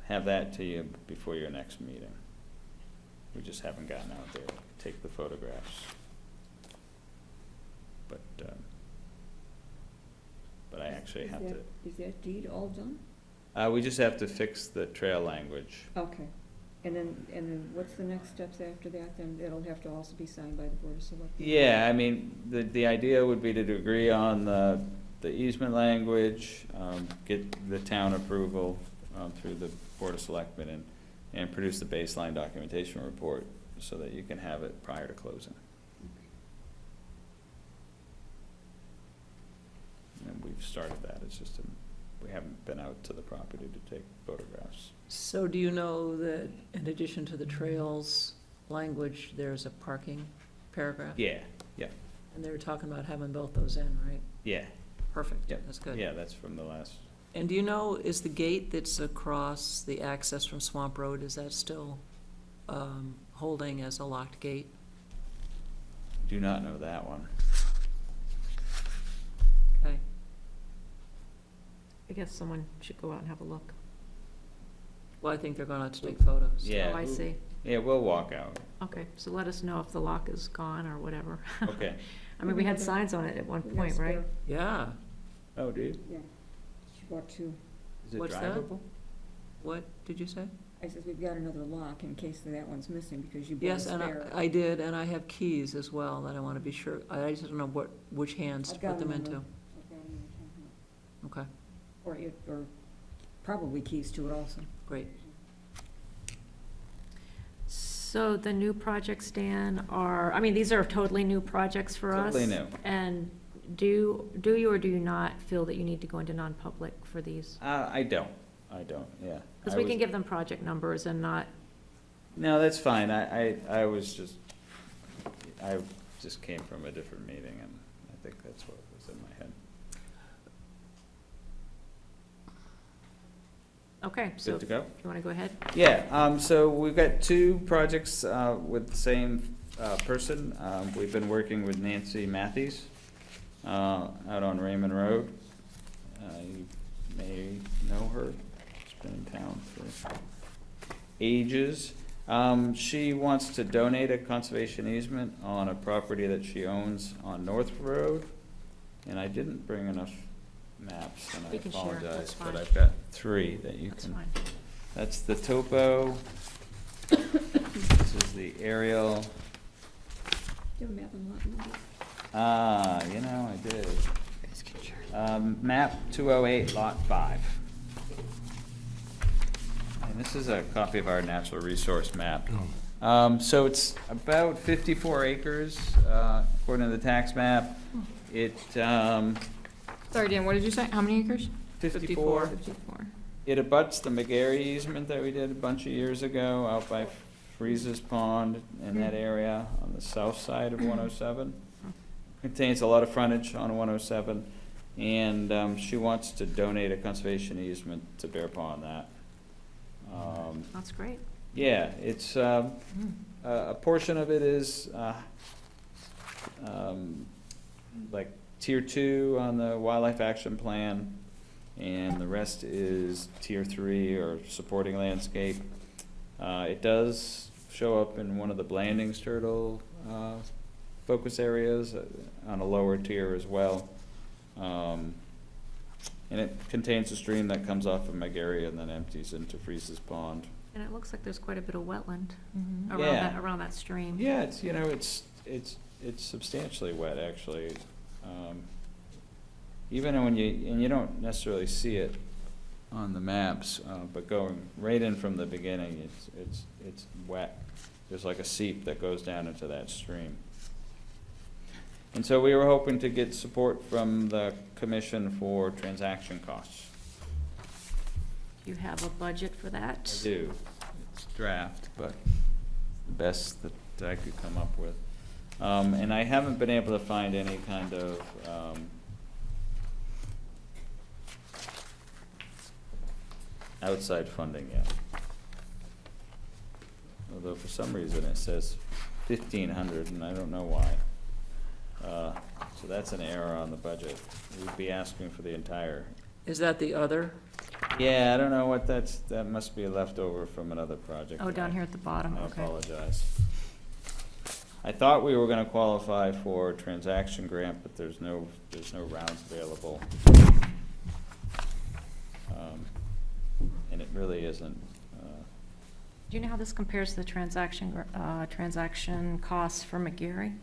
have that to you before your next meeting. We just haven't gotten out there to take the photographs. But I actually have to, Is that deed all done? we just have to fix the trail language. Okay. And then what's the next steps after that? Then it'll have to also be signed by the Board of Selectmen? Yeah, I mean, the idea would be to agree on the easement language, get the town approval through the Board of Selectmen, and produce the baseline documentation report so that you can have it prior to closing. And we've started that, it's just, we haven't been out to the property to take photographs. So do you know that in addition to the trails language, there's a parking paragraph? Yeah, And they were talking about having both those in, right? yeah, Perfect. Yep. That's good. yeah, that's from the last, And do you know, is the gate that's across the access from Swamp Road, is that still holding as a locked gate? do not know that one. Okay. I guess someone should go out and have a look. Well, I think they're gonna have to take photos. Yeah. Oh, I see. Yeah, we'll walk out, Okay, so let us know if the lock is gone or whatever. okay. I mean, we had signs on it at one We got point, right? spare. Yeah. Oh, do you? Yeah. She bought two. Is it What's that? drivable? What did you say? I said, we've got another lock in case that one's missing because you bought a Yes, and spare. I did, and I have keys as well that I wanna be sure, I just don't know which hands to I've got put them them in into. I've got 'em in the town hall. Okay. or probably keys to it also. Great. So the new projects, Dan, are, I mean, these are totally new projects for us. Totally new. And do you or do you not feel that you need to go into non-public for these? I don't, yeah. Because I we was- can give them project numbers and not, No, that's fine. I was just, I just came from a different meeting, and I think that's what was in my head. okay, so Good to if go? you want to go ahead? Yeah, so we've got two projects with the same person. We've been working with Nancy Matthews out on Raymond Road. You may know her. She's been in town for ages. She wants to donate a conservation easement on a property that she owns on North Road. And I didn't bring enough maps, and I We can share, apologize, that's but fine. I've got three that you That's can. fine. That's the topo. This is the aerial. Do you have a map and lot number? You know, I did. Map 208, lot 5. And this is a copy of our natural resource map. So it's about 54 acres, according to the tax map. It, Sorry, Dan, what did you say? How many acres? 54. 54. It abuts the McGarry easement that we did a bunch of years ago out by Freeze's Pond in that area on the south side of 107. Contains a lot of frontage on 107, and she wants to donate a conservation easement to Bear Pond that. That's great. Yeah, it's, a portion of it is, like tier 2 on the wildlife action plan, and the rest is tier 3 or supporting landscape. It does show up in one of the Blandings turtle, focus areas on a lower tier as well. And it contains a stream that comes off of McGarry and then empties into Freeze's Pond. And it looks like there's quite a bit of wetland Yeah. around that stream. Yeah, it's, you know, it's substantially wet, actually. Even when you don't necessarily see it on the maps, but going right in from the beginning, it's wet. There's like a seep that goes down into that stream. And so we were hoping to get support from the commission for transaction costs. You have a budget for that? I do. It's draft, but the best that I could come up with. And I haven't been able to find any kind of, outside funding yet. Although for some reason it says 1,500, and I don't know why. So that's an error on the budget. We'd be asking for the entire. Is that the other? Yeah, I don't know what that must be a leftover from another project. Oh, down here at the bottom, I okay. apologize. I thought we were gonna qualify for a transaction grant, but there's no rounds available. And it really isn't, Do you know how this compares to the transaction costs for McGarry?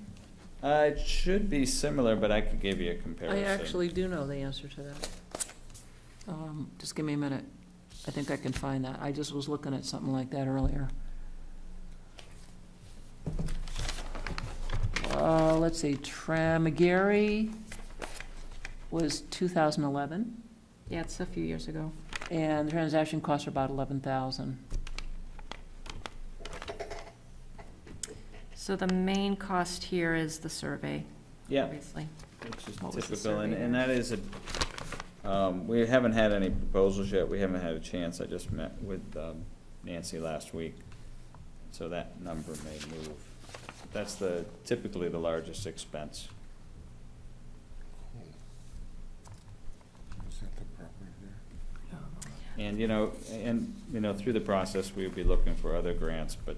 it should be similar, but I could give you a I comparison. actually do know the answer to that. Just give me a minute. I think I can find that. I just was looking at something like that earlier. Let's see, McGarry was 2011, Yeah, it's a few years ago. and the transaction costs are about 11,000. So the main cost here is the survey, Yeah, obviously. which is What was the typical, survey and there? that is we haven't had any proposals yet, we haven't had a chance, I just met with Nancy last week, so that number may move. That's typically the largest expense. Is that the property there? And, through the process, we'd be looking for other grants, but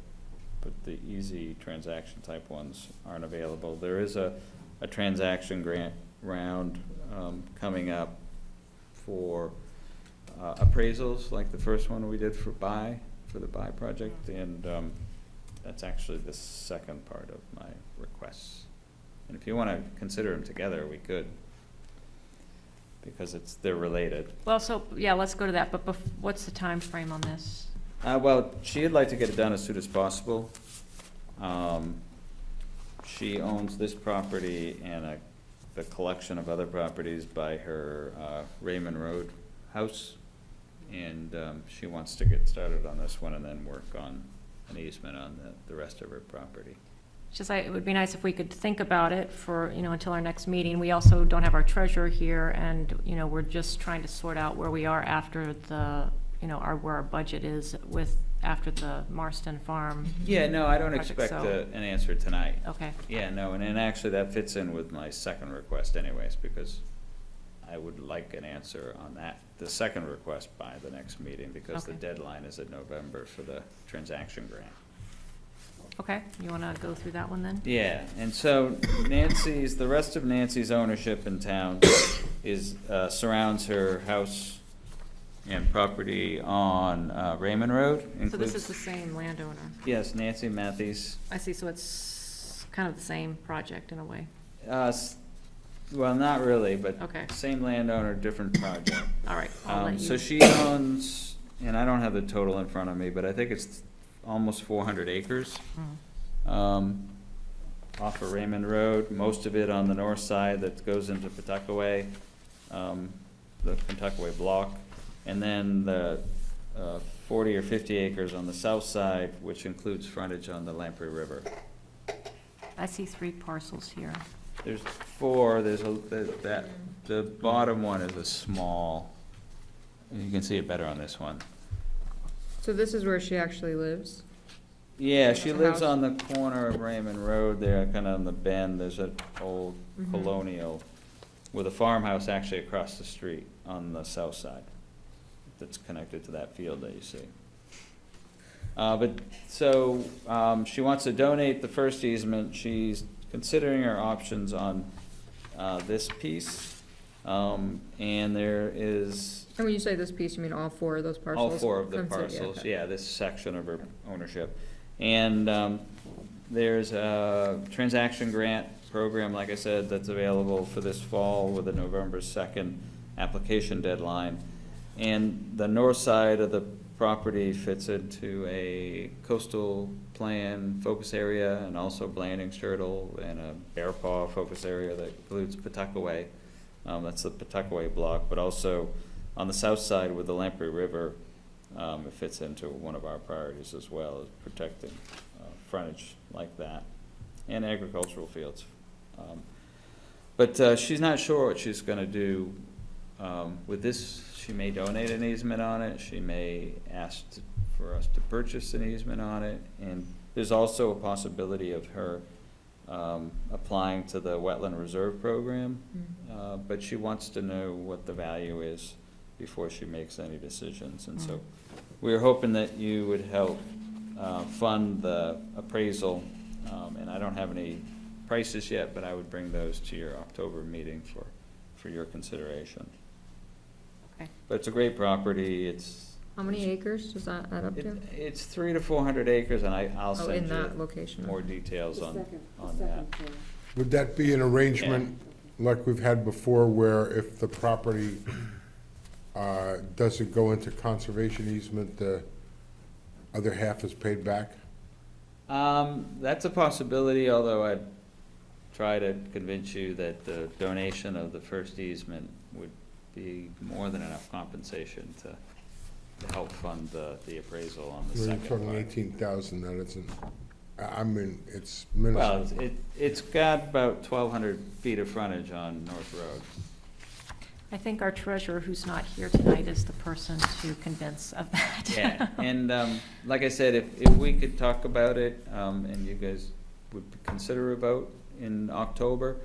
the easy transaction type ones aren't available. There is a transaction grant round coming up for appraisals, like the first one we did for the Buy project, and that's actually the second part of my requests. And if you want to consider them together, we could. because they're related. Well, so, yeah, let's go to that, but what's the time frame on this? Well, she'd like to get it done as soon as possible. She owns this property and the collection of other properties by her Raymond Road house. And she wants to get started on this one and then work on an easement on the rest of her property. It's just, it would be nice if we could think about it for, until our next meeting. We also don't have our treasurer here, and, we're just trying to sort out where we are after the, where our budget is after the Marston Farm. Yeah, no, I don't Project, expect so- an answer tonight. Okay, Yeah, no, and actually that fits in with my second request anyways, because I would like an answer on the second request by the next meeting, because the Okay. deadline is in November for the transaction grant. okay, you wanna go through that one then? Yeah, and so the rest of Nancy's ownership in town surrounds her house and property on Raymond Road. So this is Includes- the same landowner. Yes, Nancy Matthews. I see, so it's kind of the same project in a way. Well, not really, but Okay. same landowner, different project. All right, I'll let you. So she owns, and I don't have the total in front of me, but I think it's almost 400 acres off of Raymond Road, most of it on the north side that goes into Pawtuckaway, the Pawtuckaway block, and then the 40 or 50 acres on the south side, which includes frontage on the Lamprey River. I see 3 parcels here. There's 4, the bottom one is a small, you can see it better on this one. So this is where she actually lives? Yeah, she Her lives house? on the corner of Raymond Road there, kind of on the bend, there's an old colonial with a farmhouse actually across the street on the south side that's connected to that field that you see. She wants to donate the first easement. She's considering her options on this piece. And there is And when you say this piece, you mean all 4 of those all parcels? 4 of the Consider- parcels, okay. yeah, this section of her ownership. And there's a transaction grant program, like I said, that's available for this fall with a November 2nd application deadline. And the north side of the property fits into a coastal plan focus area and also Blandings Turtle and a Bear Paw focus area that includes Pawtuckaway. That's the Pawtuckaway block, but also on the south side with the Lamprey River, it fits into one of our priorities as well, is protecting frontage like that and agricultural fields. But she's not sure what she's gonna do with this. She may donate an easement on it, she may ask for us to purchase an easement on it, and there's also a possibility of her applying to the Wetland Reserve Program, but she wants to know what the value is before she makes any decisions, and so we're hoping that you would help fund the appraisal, and I don't have any prices yet, but I would bring those to your October meeting for your consideration. Okay. But it's a great property, How many acres does that add up to? it's 300 to 400 acres, and I'll Oh, send in that you location. more details The on second that. floor. Would that be an arrangement like we've had before, where if the property doesn't go into conservation easement, the other half is paid back? That's a possibility, although I'd try to convince you that the donation of the first easement would be more than enough compensation to help fund the appraisal on the We're second talking part. 18,000, that isn't, I mean, it's Well, minuscule. it's got about 1,200 feet of frontage on North Road. I think our treasurer, who's not here tonight, is the person to convince of that. Yeah, and like I said, if we could talk about it, and you guys would consider a vote in October,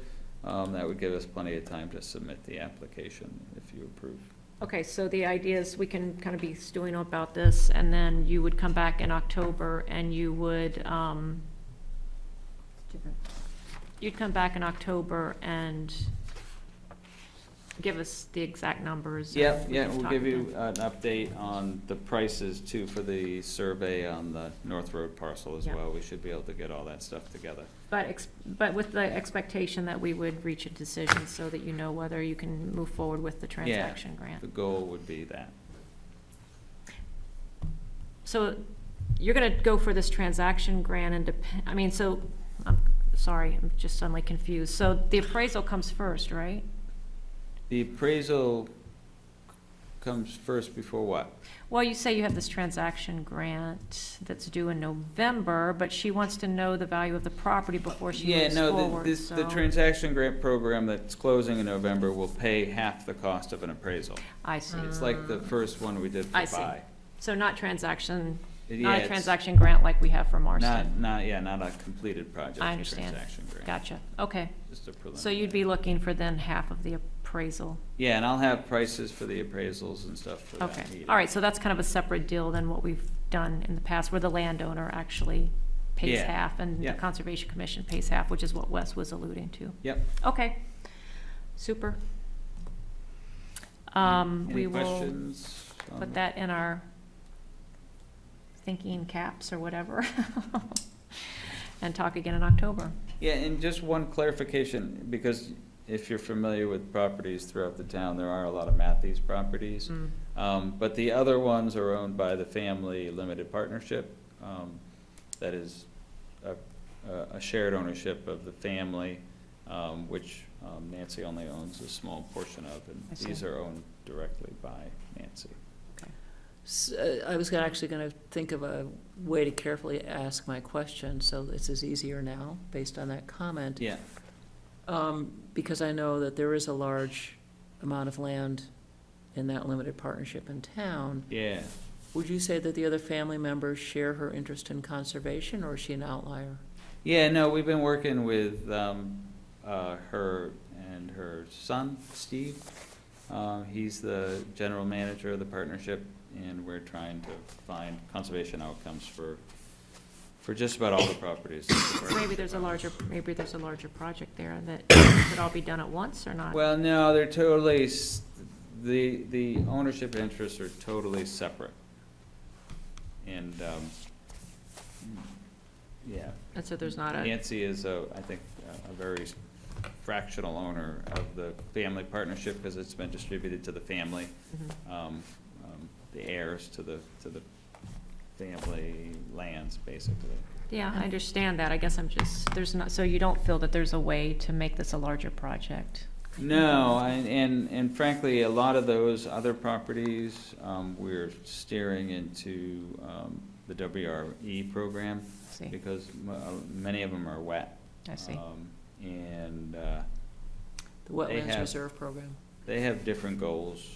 that would give us plenty of time to submit the application if you approve. Okay, so the idea is we can kind of be stewing about this, and then you would come back in October and you would, Different. you'd come back in October and give us the exact numbers. Yeah, and we yeah, can we'll talk give with you them. an update on the prices too for the survey on the North Road parcel as Yeah. well. We should be able to get all that stuff together. But with the expectation that we would reach a decision so that you know whether you can move forward with the transaction grant. The goal would be that. So you're gonna go for this transaction grant and I mean, so, I'm sorry, I'm just suddenly confused. So the appraisal comes first, right? The appraisal comes first before what? Well, you say you have this transaction grant that's due in November, but she wants to know the value of the property before she Yeah, moves no, forward, the so. transaction grant program that's closing in November will pay half the cost of an appraisal. I see. It's like the first one we did for I see. buy. So not transaction, Yeah, not a it's transaction grant like we have for Marston. Not a completed project. I a understand. Transaction grant. Gotcha, okay. Just a preliminary. So you'd be looking for then half of the appraisal. Yeah, and I'll have prices for the appraisals and stuff for that Okay, meeting. all right, so that's kind of a separate deal than what we've done in the past, where the landowner actually pays Yeah, half and the yeah. Conservation Commission pays half, which is what Wes was alluding to. Yep. Okay, super. Any We will questions? on put that in our thinking caps or whatever, and talk again in October. Yeah, and just one clarification, because if you're familiar with properties throughout the town, there are a lot of Matthews properties. But the other ones are owned by the Family Limited Partnership. That is a shared ownership of the family, which Nancy only owns a small portion of, I and see. these are owned directly by Nancy. I was actually gonna think of a way to carefully ask my question, so this is easier now, based on that comment. Yeah, Because I know that there is a large amount of land in that limited partnership in town. yeah. Would you say that the other family members share her interest in conservation, or is she an outlier? Yeah, no, we've been working with her and her son, Steve. He's the general manager of the partnership, and we're trying to find conservation outcomes for just about all the properties. So maybe there's a larger project there that could all be done at once or not? Well, no, they're totally, the ownership interests are totally separate. And, yeah. And so there's not a, Nancy is, I think, a very fractional owner of the family partnership because it's been distributed to the family, the heirs to the family lands, basically. yeah, I understand that. I guess I'm just, there's not, so you don't feel that there's a way to make this a larger project? No, and frankly, a lot of those other properties, we're steering into the WRE program I see, because many of them are wet. I see. And The They Wetlands have- Reserve Program? they have different goals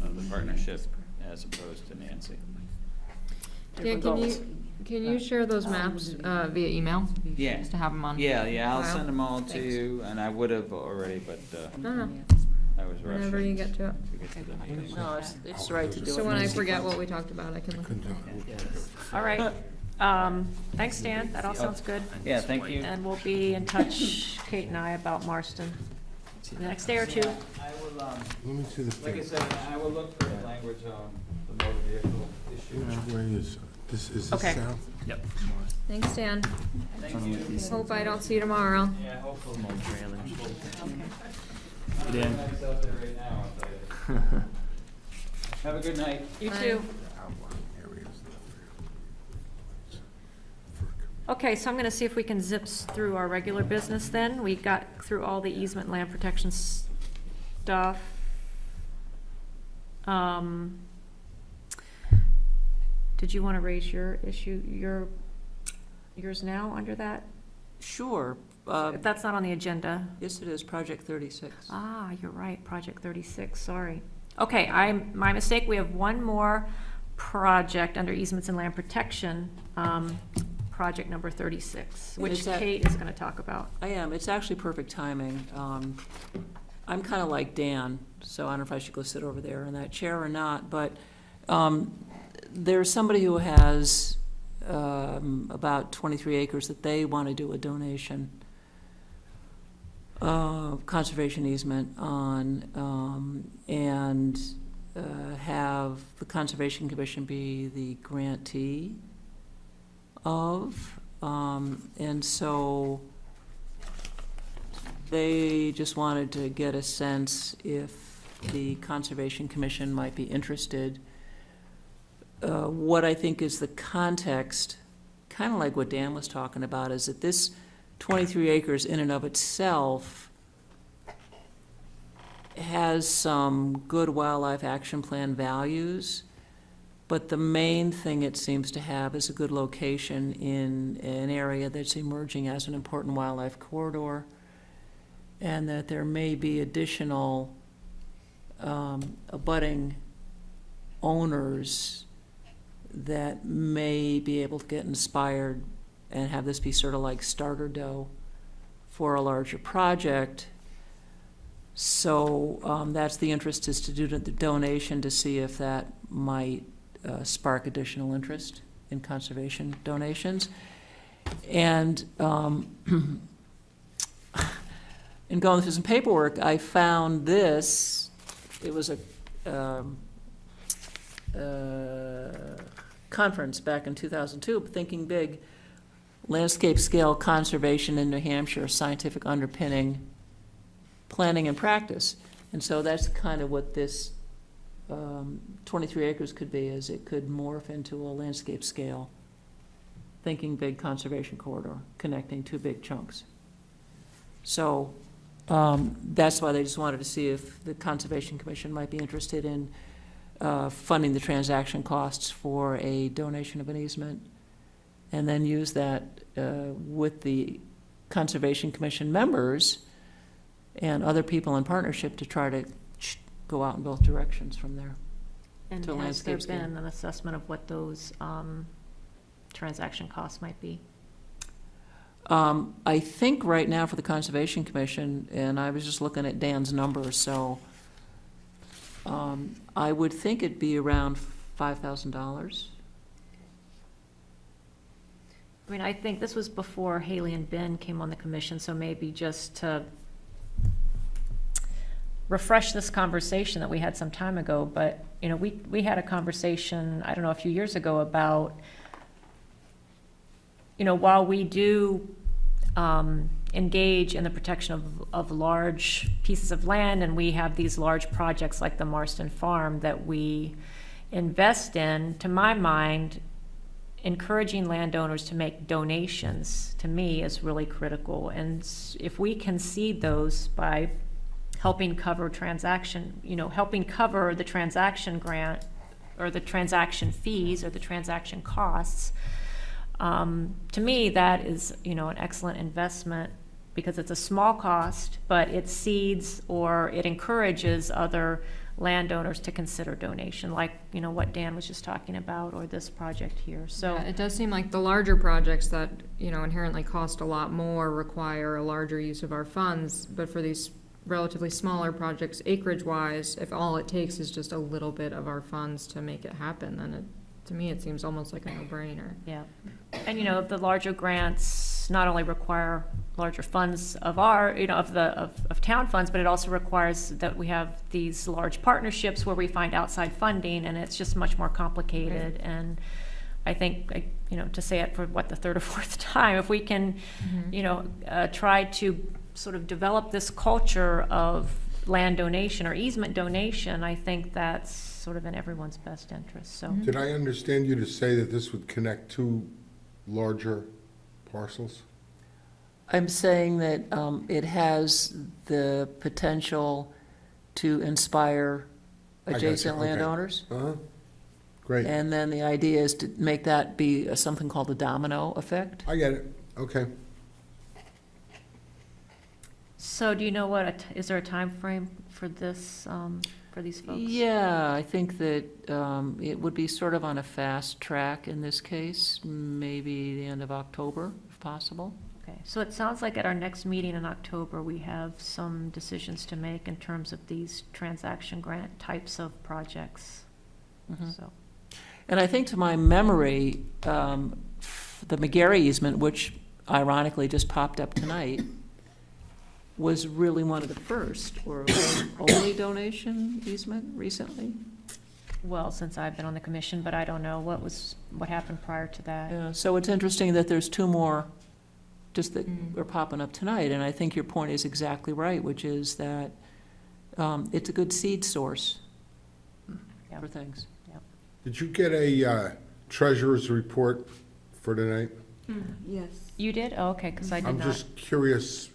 of the partnership as opposed to Nancy. Dan, can you share those maps via email? Yeah. Just to have them on. Yeah, I'll file? send them all to Thanks. you, and I would have already, but No, I was rushing. whenever you get to it. to get to the meeting. No, it's right to do it. So when I in forget sequence. what we talked about, I can look. All right, thanks, Dan, that all sounds good. Yeah, thank you. And we'll be in touch, Kate and I, about Marston, the next day or two. I will, Let me see the like I thing. said, I will look for language on the motor vehicle issue. Which way is this Okay. south? Yep. Thanks, Dan. Thank you. Hope I don't see you tomorrow. Yeah, hopefully. Get in. Nice out there right now, I'll tell you. Have a good night. You Bye. too. Okay, so I'm gonna see if we can zip through our regular business then. We got through all the easement land protection stuff. Did you wanna raise your issue, yours now under that? Sure. If that's not on the agenda. Yes, it is, Project 36. Ah, you're right, Project 36, sorry. Okay, my mistake, we have one more project under easements and land protection, project number 36, And which is that- Kate is gonna talk about. I am, it's actually perfect timing. I'm kind of like Dan, so I don't know if I should go sit over there in that chair or not, but there's somebody who has about 23 acres that they want to do a donation conservation easement on, and have the Conservation Commission be the grantee of. And so they just wanted to get a sense if the Conservation Commission might be interested. What I think is the context, kind of like what Dan was talking about, is that this 23 acres in and of itself has some good wildlife action plan values, but the main thing it seems to have is a good location in an area that's emerging as an important wildlife corridor, and that there may be additional abutting owners that may be able to get inspired and have this be sort of like starter dough for a larger project. So that's the interest, is to do the donation to see if that might spark additional interest in conservation donations. And in going through some paperwork, I found this. It was a conference back in 2002, Thinking Big, Landscape Scale Conservation in New Hampshire, Scientific Underpinning, Planning and Practice. And so that's kind of what this 23 acres could be, is it could morph into a landscape scale Thinking Big conservation corridor connecting two big chunks. So that's why they just wanted to see if the Conservation Commission might be interested in funding the transaction costs for a donation of an easement, and then use that with the Conservation Commission members and other people in partnership to try to go out in both directions from there. And To has there landscape scale. been an assessment of what those transaction costs might be? I think right now for the Conservation Commission, and I was just looking at Dan's numbers, so I would think it'd be around $5,000. I mean, I think this was before Haley and Ben came on the commission, so maybe just to refresh this conversation that we had some time ago, but, you know, we had a conversation, I don't know, a few years ago about, you know, while we do engage in the protection of large pieces of land, and we have these large projects like the Marston Farm that we invest in, to my mind, encouraging landowners to make donations, to me, is really critical. And if we can seed those by helping cover transaction, you know, helping cover the transaction grant or the transaction fees or the transaction costs, to me, that is, you know, an excellent investment, because it's a small cost, but it seeds or it encourages other landowners to consider donation, like, you know, what Dan was just talking about, or this project here. So Yeah, it does seem like the larger projects that, you know, inherently cost a lot more require a larger use of our funds, but for these relatively smaller projects, acreage-wise, if all it takes is just a little bit of our funds to make it happen, then it, to me, it seems almost like a no-brainer. yeah, and you know, the larger grants not only require larger funds of our, you know, of town funds, but it also requires that we have these large partnerships where we find outside funding, and it's just much more complicated. And I think, you know, to say it for what, the third or fourth time, if we can, you know, try to sort of develop this culture of land donation or easement donation, I think that's sort of in everyone's best interest. So Did I understand you to say that this would connect two larger parcels? I'm saying that it has the potential to inspire I got you, adjacent okay. landowners. Uh-huh, great. And then the idea is to make that be something called a domino effect. I get it, okay. So do you know what, is there a time frame for this, for these folks? Yeah, I think that it would be sort of on a fast track in this case, maybe the end of October, if possible. Okay, so it sounds like at our next meeting in October, we have some decisions to make in terms of these transaction grant types of projects. Mhm. So, And I think, to my memory, the McGarry easement, which ironically just popped up tonight, was really one of the first, or only donation easement recently. Well, since I've been on the commission, but I don't know what happened prior to that. Yeah, so it's interesting that there's two more just that Mm. are popping up tonight, and I think your point is exactly right, which is that it's a good seed source Yeah. for things. Did you get a treasurer's report for tonight? Yes. You did? Oh, okay, because I did I'm not. just curious,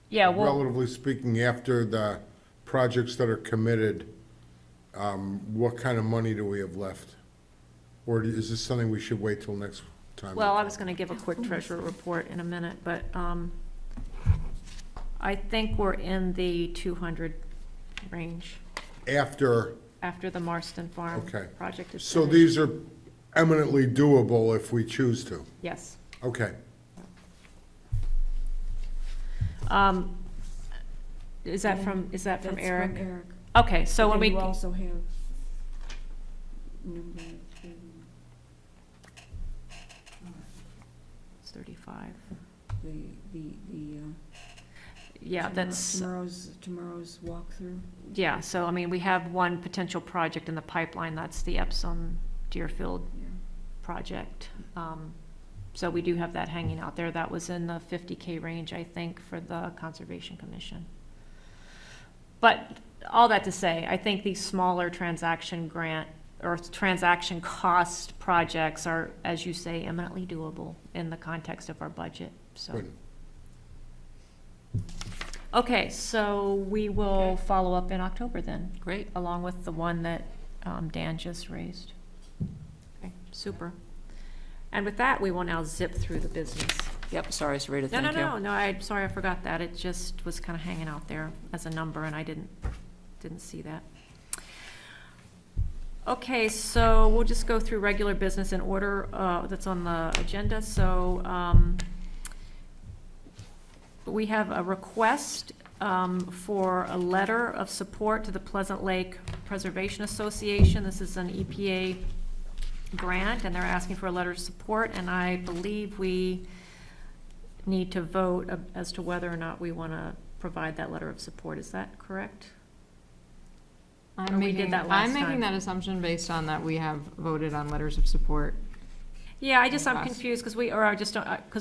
Yeah, well, relatively speaking, after the projects that are committed, what kind of money do we have left? Or is this something we should wait till next time? well, I was going to give a quick treasurer report in a minute, but I think we're in the 200 range After, after the Marston Farm Okay. project is so finished. these are eminently doable if we choose to? Yes. Okay. Is that from That's Eric? from Eric. Okay, so when Then we, you also have number two, it's 35. the, Yeah, that's, tomorrow's walkthrough. yeah, so I mean, we have one potential project in the pipeline, that's the Epsom Deerfield Yeah. project. So we do have that hanging out there. That was in the 50K range, I think, for the Conservation Commission. But all that to say, I think these smaller transaction grant or transaction cost projects are, as you say, eminently doable in the context of our budget, so. Good. Okay, so we will follow up in October then, Great. along with the one that Dan just raised. Okay, super. And with that, we will now zip through the business. Yep, sorry, Sarita, No, thank you. no, I'm sorry, I forgot that. It just was kind of hanging out there as a number, and I didn't see that. Okay, so we'll just go through regular business in order that's on the agenda. So we have a request for a letter of support to the Pleasant Lake Preservation Association. This is an EPA grant, and they're asking for a letter of support, and I believe we need to vote as to whether or not we want to provide that letter of support. Is that correct? Or we did that last I'm making time. that assumption based on that we have voted on letters of support. Yeah, I'm Last. confused, because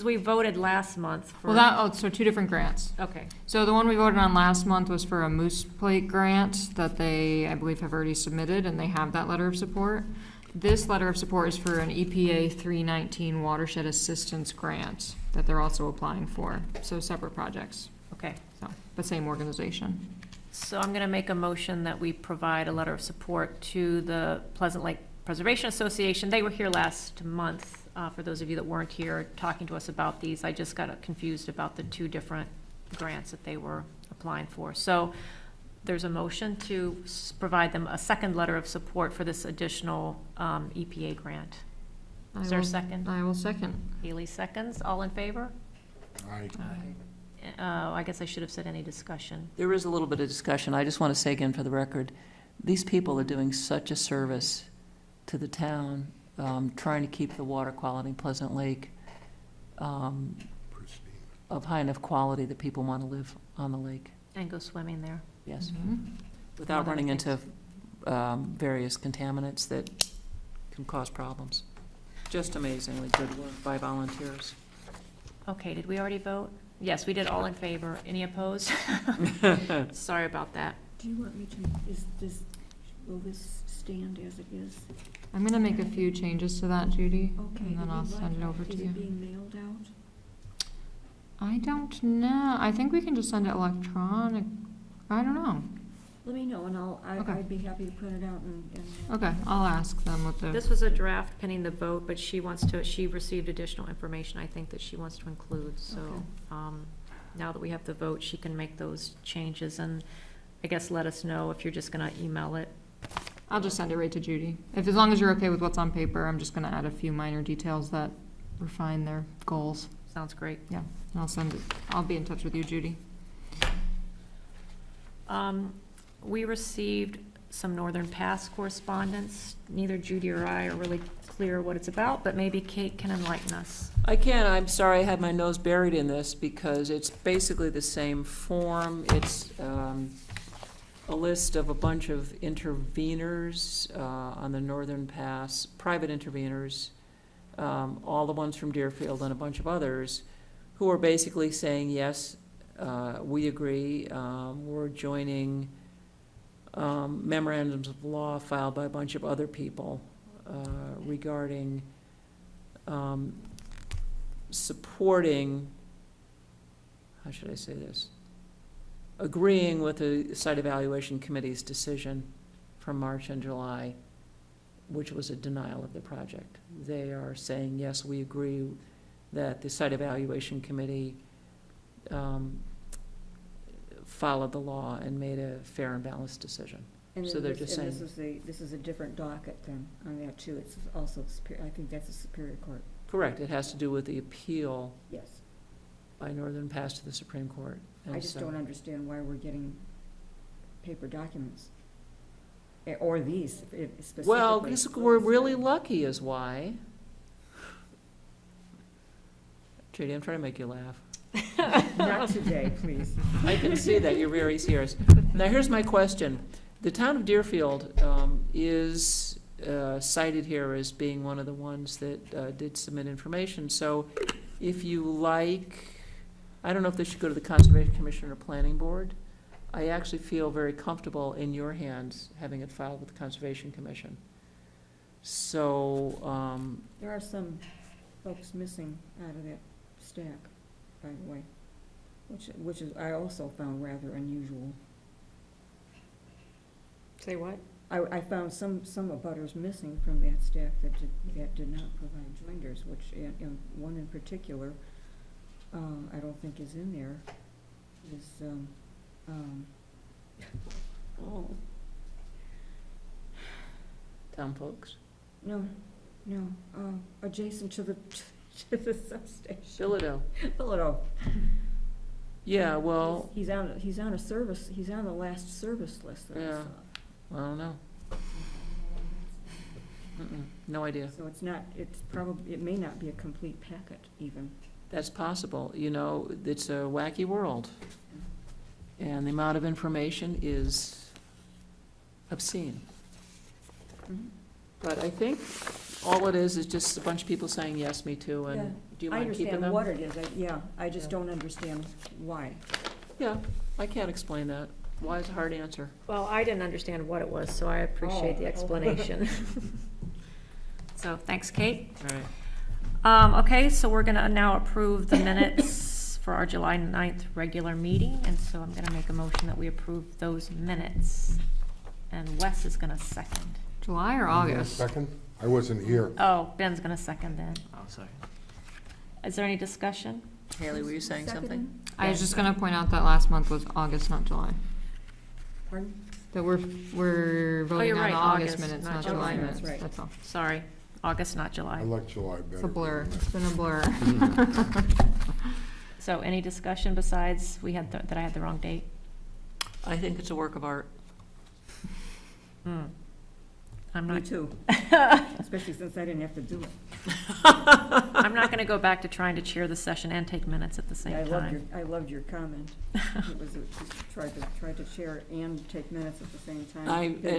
we voted last month for. So two different grants. Okay, So the one we voted on last month was for a Moose Plate grant that they, I believe, have already submitted, and they have that letter of support. This letter of support is for an EPA 319 watershed assistance grant that they're also applying for. So separate projects, okay. so, but same organization. So I'm going to make a motion that we provide a letter of support to the Pleasant Lake Preservation Association. They were here last month, for those of you that weren't here, talking to us about these. I just got confused about the two different grants that they were applying for. So there's a motion to provide them a second letter of support for this additional EPA grant. Is there a second? I will second. Haley seconds. All in favor? Aye. I guess I should have said any discussion. There is a little bit of discussion. I just want to say again for the record, these people are doing such a service to the town, trying to keep the water quality in Pleasant Lake Pristine. of high enough quality that people want to live on the lake, And go swimming there. yes, Mhm. without Other running into things. various contaminants that can cause problems. Just amazingly good work by volunteers. Okay, did we already vote? Yes, we did, all in favor. Any opposed? Sorry about that. Do you want me to, will this stand as it is? I'm gonna make a few changes to that, Judy, Okay. and then do I'll we like send it that? over to Is you. it being mailed out? I don't know. I think we can just send it electronic. I don't know. Let me know, and Okay. I'd be happy to print it out and. Okay, I'll ask them what the. This was a draft pending the vote, but she received additional information, I think, that she wants to include, so, Okay. now that we have the vote, she can make those changes, and I guess let us know if you're just gonna email it. I'll just send it right to Judy. If, as long as you're okay with what's on paper, I'm just gonna add a few minor details that refine their goals. Sounds great. Yeah, and I'll send it. I'll be in touch with you, Judy. We received some Northern Pass correspondence. Neither Judy or I are really clear what it's about, but maybe Kate can enlighten us. I can, I'm sorry I had my nose buried in this, because it's basically the same form. It's a list of a bunch of interveners on the Northern Pass, private interveners, all the ones from Deerfield and a bunch of others, who are basically saying, yes, we agree, we're joining memorandums of law filed by a bunch of other people regarding supporting, how should I say this? Agreeing with the Site Evaluation Committee's decision from March and July, which was a denial of the project. They are saying, yes, we agree that the Site Evaluation Committee followed the law and made a fair and balanced decision. And So then they're this- just and saying- this is a different docket then on that too. It's also, I think that's a Superior Court. Correct, it has to do with the appeal Yes. by Northern Pass to the Supreme Court. I And just so- don't understand why we're getting paper documents. Or these specifically. Well, because we're really lucky is why. Judy, I'm trying to make you laugh. Not today, please. I can see that, you're very serious. Now, here's my question. The town of Deerfield is cited here as being one of the ones that did submit information. So if you like, I don't know if this should go to the Conservation Commission or Planning Board. I actually feel very comfortable in your hands having it filed with the Conservation Commission. So, There are some folks missing out of that stack, by the way, which is, I also found rather unusual. Say what? I found some abutters missing from that stack that did not provide joinders, which, in one in particular, I don't think is in there, is, oh, town folks. no, adjacent to the, to the substation. Philadelphia. Philadelphia. Yeah, well, He's on a service, he's on the last service list that I Yeah. saw. I don't know. No idea. So it's not, it's probably, it may not be a complete packet even. That's possible. You know, it's a wacky world. And the amount of information is obscene. Mhm. But I think all it is just a bunch of people saying, yes, me too, Yeah. and do you I mind keeping understand them? what it is, I just Yeah. don't understand why. Yeah, I can't explain that. Why is a hard answer? Well, I didn't understand what it was, so I appreciate the Oh. explanation. So, thanks, Kate. All right. Okay, so we're gonna now approve the minutes for our July 9th regular meeting, and so I'm gonna make a motion that we approve those minutes. And Wes is gonna second. July or August? Second? I wasn't here. Oh, Ben's gonna second then. Oh, sorry. Is there any discussion? Haley, were you saying something? I was just gonna point out that last month was August, not July. Pardon? That we're voting you're on right, the August August, minutes, not not July July minutes. minutes, Right. that's all. Sorry, August, not July. I like July better. It's a blur, than it's been a blur. So any discussion besides that I had the wrong date? I think it's a work of art. I'm Me not, too, especially since I didn't have to do it. I'm not gonna go back to trying to chair the session and take minutes at the Yeah, same time. I loved your comment. It was, tried to chair and take minutes at the same time.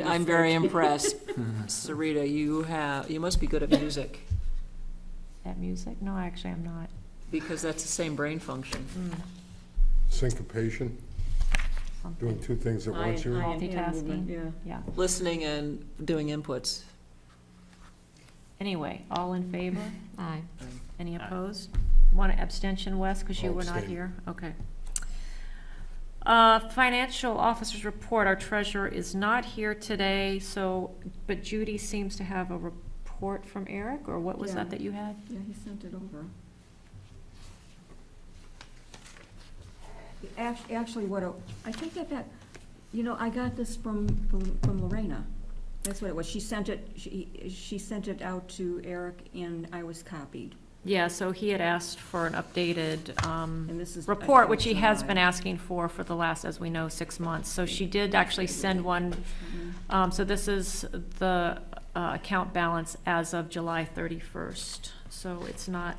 I'm very impressed. Sarita, you must be good at music, That music? No, actually, I'm not. because that's the same brain function. Syncopation, Something. doing two things at once here. Eye and hand movement, Multitasking. Yeah. Yeah. Listening and doing inputs. Anyway, all in favor? Aye. Any Aye. opposed? One abstention, Wes, because you I'll were not abstain. here? Okay. Financial officers report, our treasurer is not here today, so, but Judy seems to have a report from Eric, or what was Yeah. that you had? Yeah, he sent it over. Actually, I think that, I got this from Lorena. That's what it was. She sent it out to Eric and I was copied. Yeah, so he had asked for an updated, And this is. report, which he has July. been asking for the last, as we know, 6 months. So she did actually send one. So this is the account balance as of July 31st. So it's not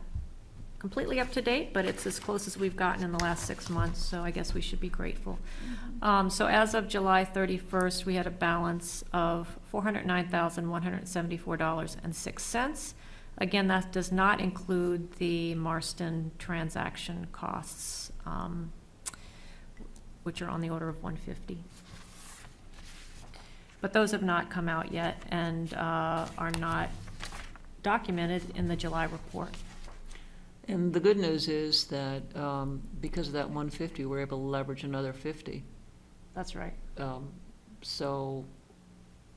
completely up to date, but it's as close as we've gotten in the last 6 months, so I guess we should be grateful. So as of July 31st, we had a balance of $409,174.06. Again, that does not include the Marston transaction costs, which are on the order of $150. But those have not come out yet and are not documented in the July report. And the good news is that because of that 150, we're able to leverage another 50. That's right. So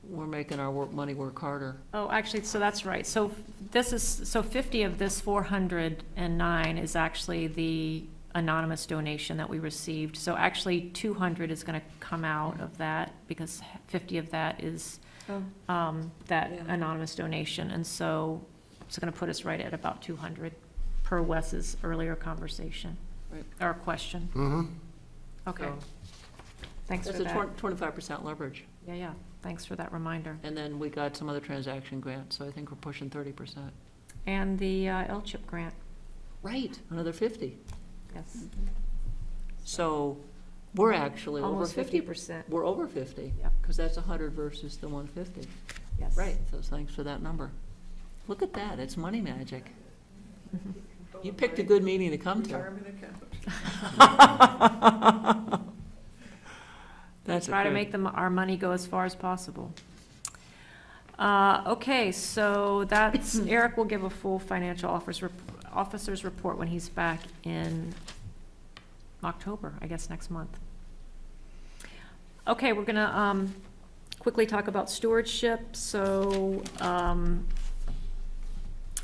we're making our money work harder. Oh, actually, so that's right. So 50 of this 409 is actually the anonymous donation that we received. So actually 200 is going to come out of that because 50 of that is that Yeah. anonymous donation. And so it's going to put us right at about 200 per Wes's earlier conversation, Right. or question. Mm-hmm. Okay, So thanks for That's a that. 25% leverage. Yeah, thanks for that reminder. And then we got some other transaction grants, so I think we're pushing 30%. And the LCHIP grant, Right. Another 50. yes. So we're actually over Almost 50. 50%. We're over 50. Yep. Because that's 100 versus the 150. Yes. Right, so thanks for that number. Look at that, it's money magic. You picked a good meeting to come to. Retirement account. That's Try to good. make our money go as far as possible. Okay, so that's, Eric will give a full financial officer's report when he's back in October, I guess next month. Okay, we're gonna quickly talk about stewardship. So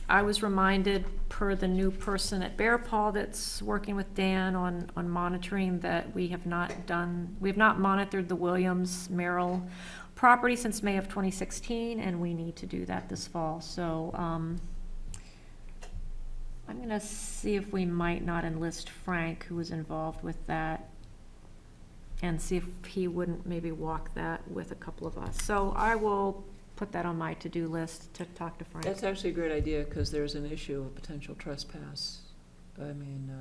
I was reminded, per the new person at Bear Paw that's working with Dan on monitoring, that we have not monitored the Williams Merrill property since May of 2016, and we need to do that this fall. So I'm gonna see if we might not enlist Frank, who was involved with that, and see if he wouldn't maybe walk that with a couple of us. So I will put that on my to-do list to talk to Frank. That's actually a great idea, because there's an issue of potential trespass. I mean,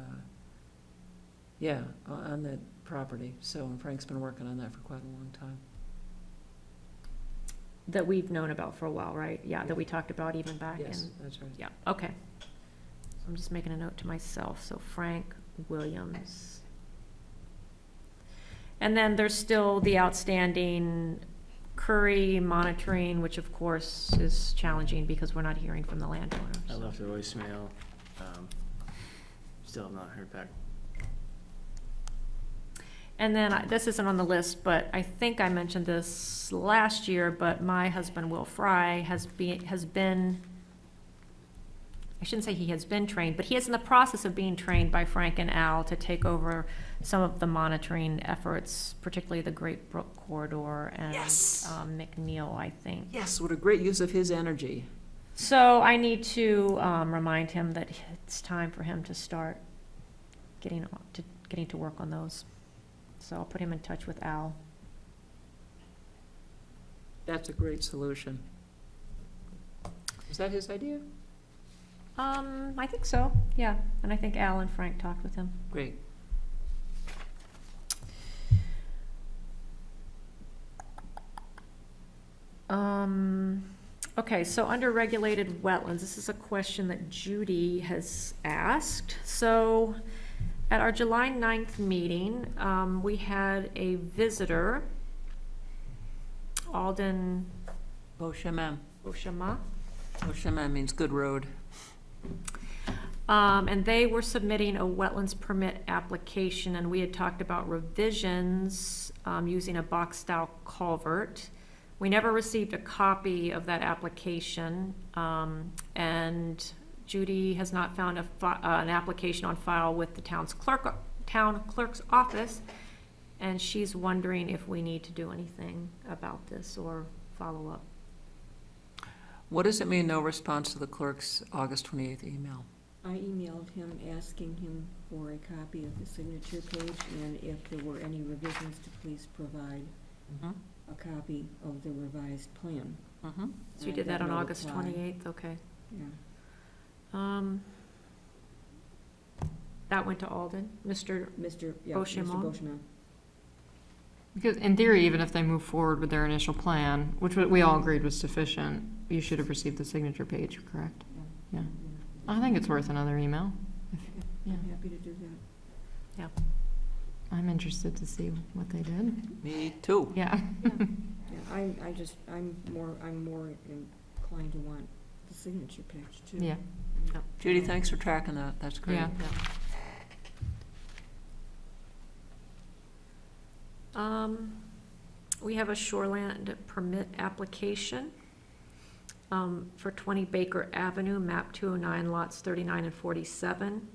yeah, on that property. So Frank's been working on that for quite a long time. That we've known about for a while, right? Yeah, that we talked about even back in. Yes, that's right. Yeah, okay. So I'm just making a note to myself. So Frank Williams. And then there's still the outstanding Curry monitoring, which of course is challenging because we're not hearing from the landowners. I left a voicemail. Still have not heard back. And then, this isn't on the list, but I think I mentioned this last year, but my husband, Will Fry, has been, I shouldn't say he has been trained, but he is in the process of being trained by Frank and Al to take over some of the monitoring efforts, particularly the Great Brook Corridor and Yes. McNeil, I think. Yes, what a great use of his energy. So I need to remind him that it's time for him to start getting to work on those. So I'll put him in touch with Al. That's a great solution. Is that his idea? I think so, yeah. And I think Al and Frank talked with him. Great. Okay, so under regulated wetlands, this is a question that Judy has asked. So at our July 9th meeting, we had a visitor, Alden Boshemem. Oshama. Boshemem means good road. And they were submitting a wetlands permit application, and we had talked about revisions using a box-style culvert. We never received a copy of that application, and Judy has not found an application on file with the town clerk's office, and she's wondering if we need to do anything about this or follow up. What does it mean, no response to the clerk's August 28th email? I emailed him asking him for a copy of the signature page, and if there were any revisions to please provide. a copy of the revised plan. Mhm. So you I did got that on no August reply. 28th, okay. Yeah. That went to Alden, Mr. Mr. Yeah, Beauchamp? Mr. Beauchamp. Because in theory, even if they move forward with their initial plan, which we all agreed was sufficient, you should have received the signature page, correct? Yeah. I think it's worth another email. Yeah. I'm happy to do that. I'm interested to see what they did. Me too. Yeah. Yeah, I'm more inclined to want the signature page too. Yeah. Judy, thanks for tracking that, that's great. Yeah. We have a shoreland permit application for 20 Baker Avenue, map 209, lots 39 and 47.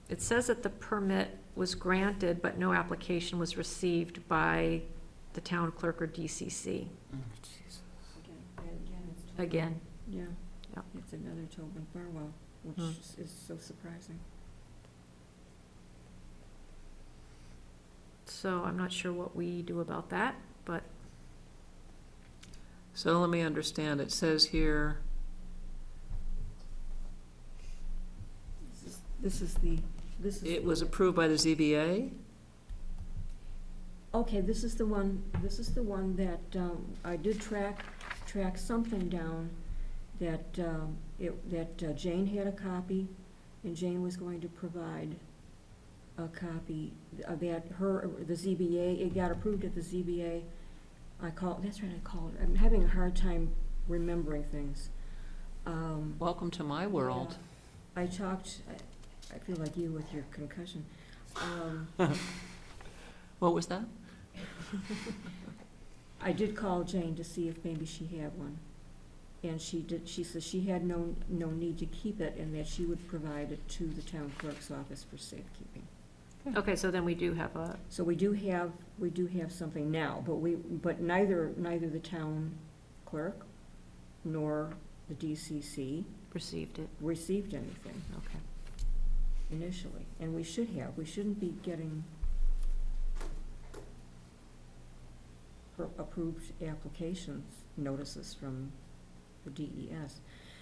It says that the permit was granted, but no application was received by the town clerk or DCC. Again, Yeah. Yeah. It's another Tobin Farwell, which Hmm. is so surprising. so I'm not sure what we do about that, but So let me understand, it says here, This is it was approved by the ZBA? Okay, this is the one that, I did track something down that, Jane had a copy, and Jane was going to provide a copy of that, the ZBA, it got approved at the ZBA. That's right, I called her, I'm having a hard time remembering things. Welcome to my world. I talked, I feel like you with your concussion. What was that? I did call Jane to see if maybe she had one. And she said she had no need to keep it, and that she would provide it to the town clerk's office for safekeeping. okay, so then we do have So we do have something now, but neither the town clerk nor the DCC received it, received anything okay. initially. And we shouldn't be getting approved applications, notices from the DES.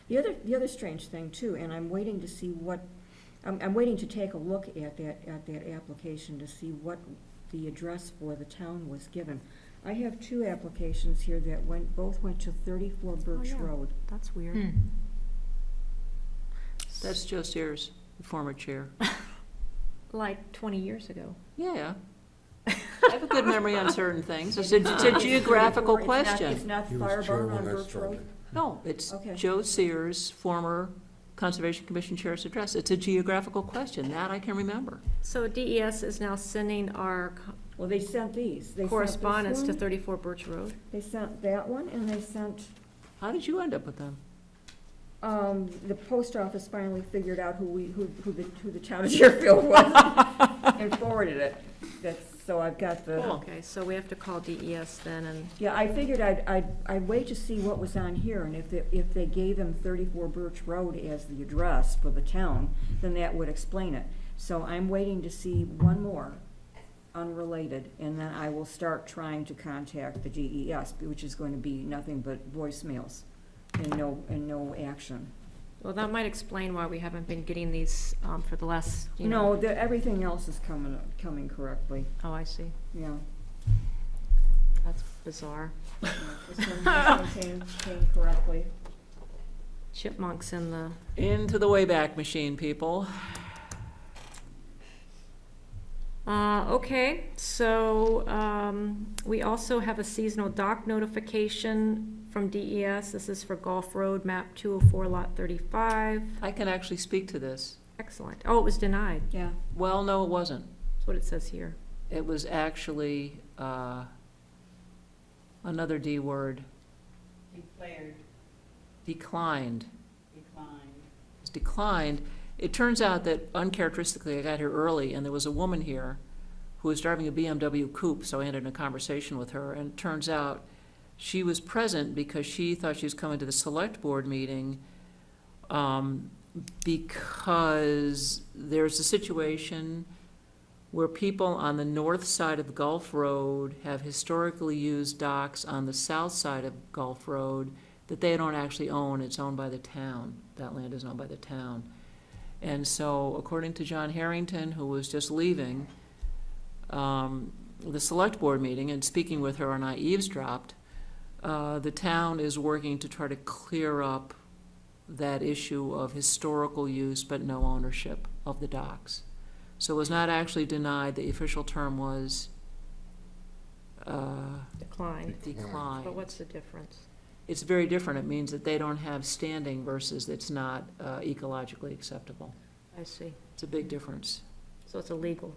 The other strange thing too, and I'm waiting to see I'm waiting to take a look at that application to see what the address for the town was given. I have two applications here that both went to 34 Birch yeah. Road. That's weird. Hmm. That's Joe Sears, the former chair. Like 20 years ago. Yeah. I have a good memory on certain things. It's a geographical It's not- question. It's not He was chair Fireburn when on that Birch started. Road? No, it's Okay. Joe Sears, former Conservation Commission Chair's address. It's a geographical question, that I can remember. So DES is now sending our Well, they sent these. They sent this correspondence to one, 34 Birch Road. They sent that one, and they sent, How did you end up with them? the post office finally figured out who the town of Deerfield was and forwarded it. So I've got the, Okay, so we have to call DES then, and, yeah, I figured I'd wait to see what was on here, and if they gave him 34 Birch Road as the address for the town, then that would explain it. So I'm waiting to see one more unrelated, and then I will start trying to contact the DES, which is going to be nothing but voicemails and no action. well, that might explain why we haven't been getting these for the last, No, everything else is coming correctly, Oh, I see. yeah. That's bizarre. Yeah, this one came correctly. Chipmunks in the, Into the Wayback Machine, people. okay, so we also have a seasonal dock notification from DES. This is for Gulf Road, map 204, lot 35. I can actually speak to this. Excellent. Oh, it was denied. Yeah. Well, no, it wasn't. That's what it says here. It was actually another D word, Declared, declined. declined. It's declined. It turns out that uncharacteristically, I got here early, and there was a woman here who was driving a BMW coupe, so I ended a conversation with her, and it turns out she was present because she thought she was coming to the select board meeting because there's a situation where people on the north side of Gulf Road have historically used docks on the south side of Gulf Road that they don't actually own, it's owned by the town. That land is owned by the town. And so, according to John Harrington, who was just leaving the select board meeting and speaking with her, and I eavesdropped, the town is working to try to clear up that issue of historical use but no ownership of the docks. So it was not actually denied, the official term was Decline. declined. But what's the difference? It's very different. It means that they don't have standing versus it's not ecologically acceptable. I see. It's a big difference. So it's a legal,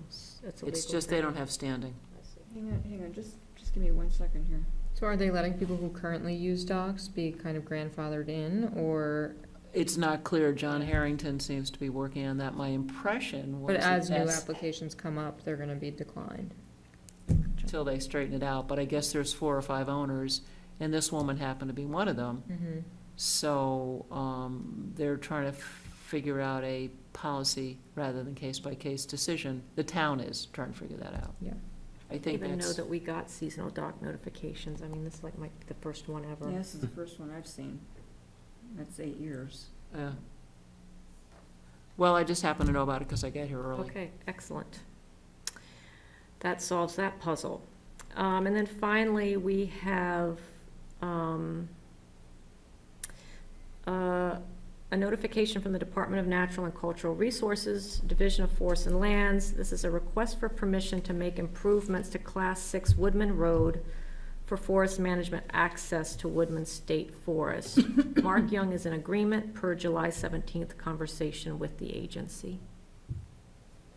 It's just they don't have standing. I see. Hang on, just give me 1 second here. So are they letting people who currently use docks be kind of grandfathered in, or, It's not clear. John Harrington seems to be working on that. My impression was but that as new that's applications come up, they're gonna be declined? until they straighten it out. But I guess there's 4 or 5 owners, and this woman happened to be one of them. Mm-hmm. So they're trying to figure out a policy rather than case-by-case decision. The town is trying to figure that out. Yeah. I think Even know that's, that we got seasonal dock notifications. I mean, this like might be the first one ever. Yeah, this is the first one I've seen. That's 8 years. well, I just happen to know about it because I got here early. Okay, excellent. That solves that puzzle. And then finally, we have a notification from the Department of Natural and Cultural Resources, Division of Forests and Lands. This is a request for permission to make improvements to Class 6 Woodman Road for forest management access to Woodman State Forest. Mark Young is in agreement per July 17th conversation with the agency.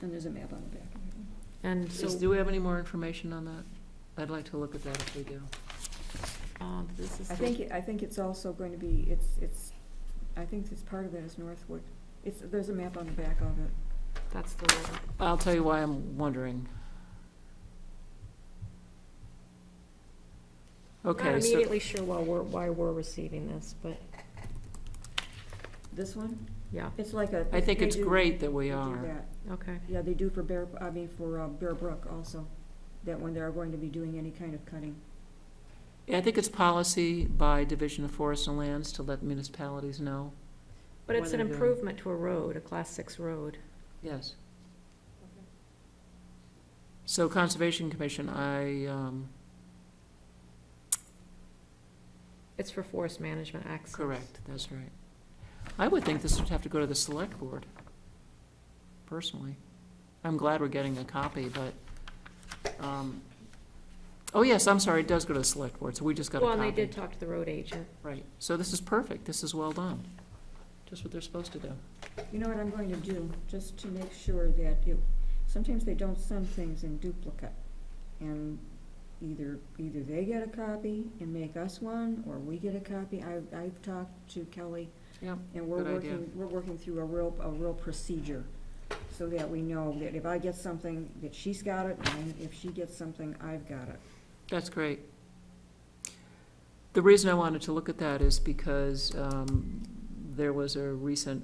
And there's a map on the back of it. And so, Do we have any more information on that? I'd like to look at that if we do. this is. I think it's also going to be, I think it's part of it is Northwood. There's a map on the back of it. That's the one. I'll tell you why I'm wondering. Not Okay, so, immediately sure why we're receiving this, but, This one? yeah, It's like a. I think they it's do- great that we they do are. that. okay. Yeah, they do for Bear Brook also, that when they're going to be doing any kind of cutting. I think it's policy by Division of Forests and Lands to let municipalities know. But it's When an they're doing- improvement to a road, a Class 6 road. Yes. So Conservation Commission, It's for forest management access. correct, that's right. I would think this would have to go to the select board, personally. I'm glad we're getting a copy, but, oh yes, I'm sorry, it does go to the select board, so we just got a Well, copy. and they did talk to the road agent. Right, so this is perfect, this is well done. Just what they're supposed to do. You know what I'm going to do, just to make sure that sometimes they don't send things in duplicate. And either they get a copy and make us one, or we get a copy. I've talked to Kelly, Yep, and good idea. we're working through a real procedure, so that we know that if I get something, that she's got it, and if she gets something, I've got it. That's great. The reason I wanted to look at that is because there was a recent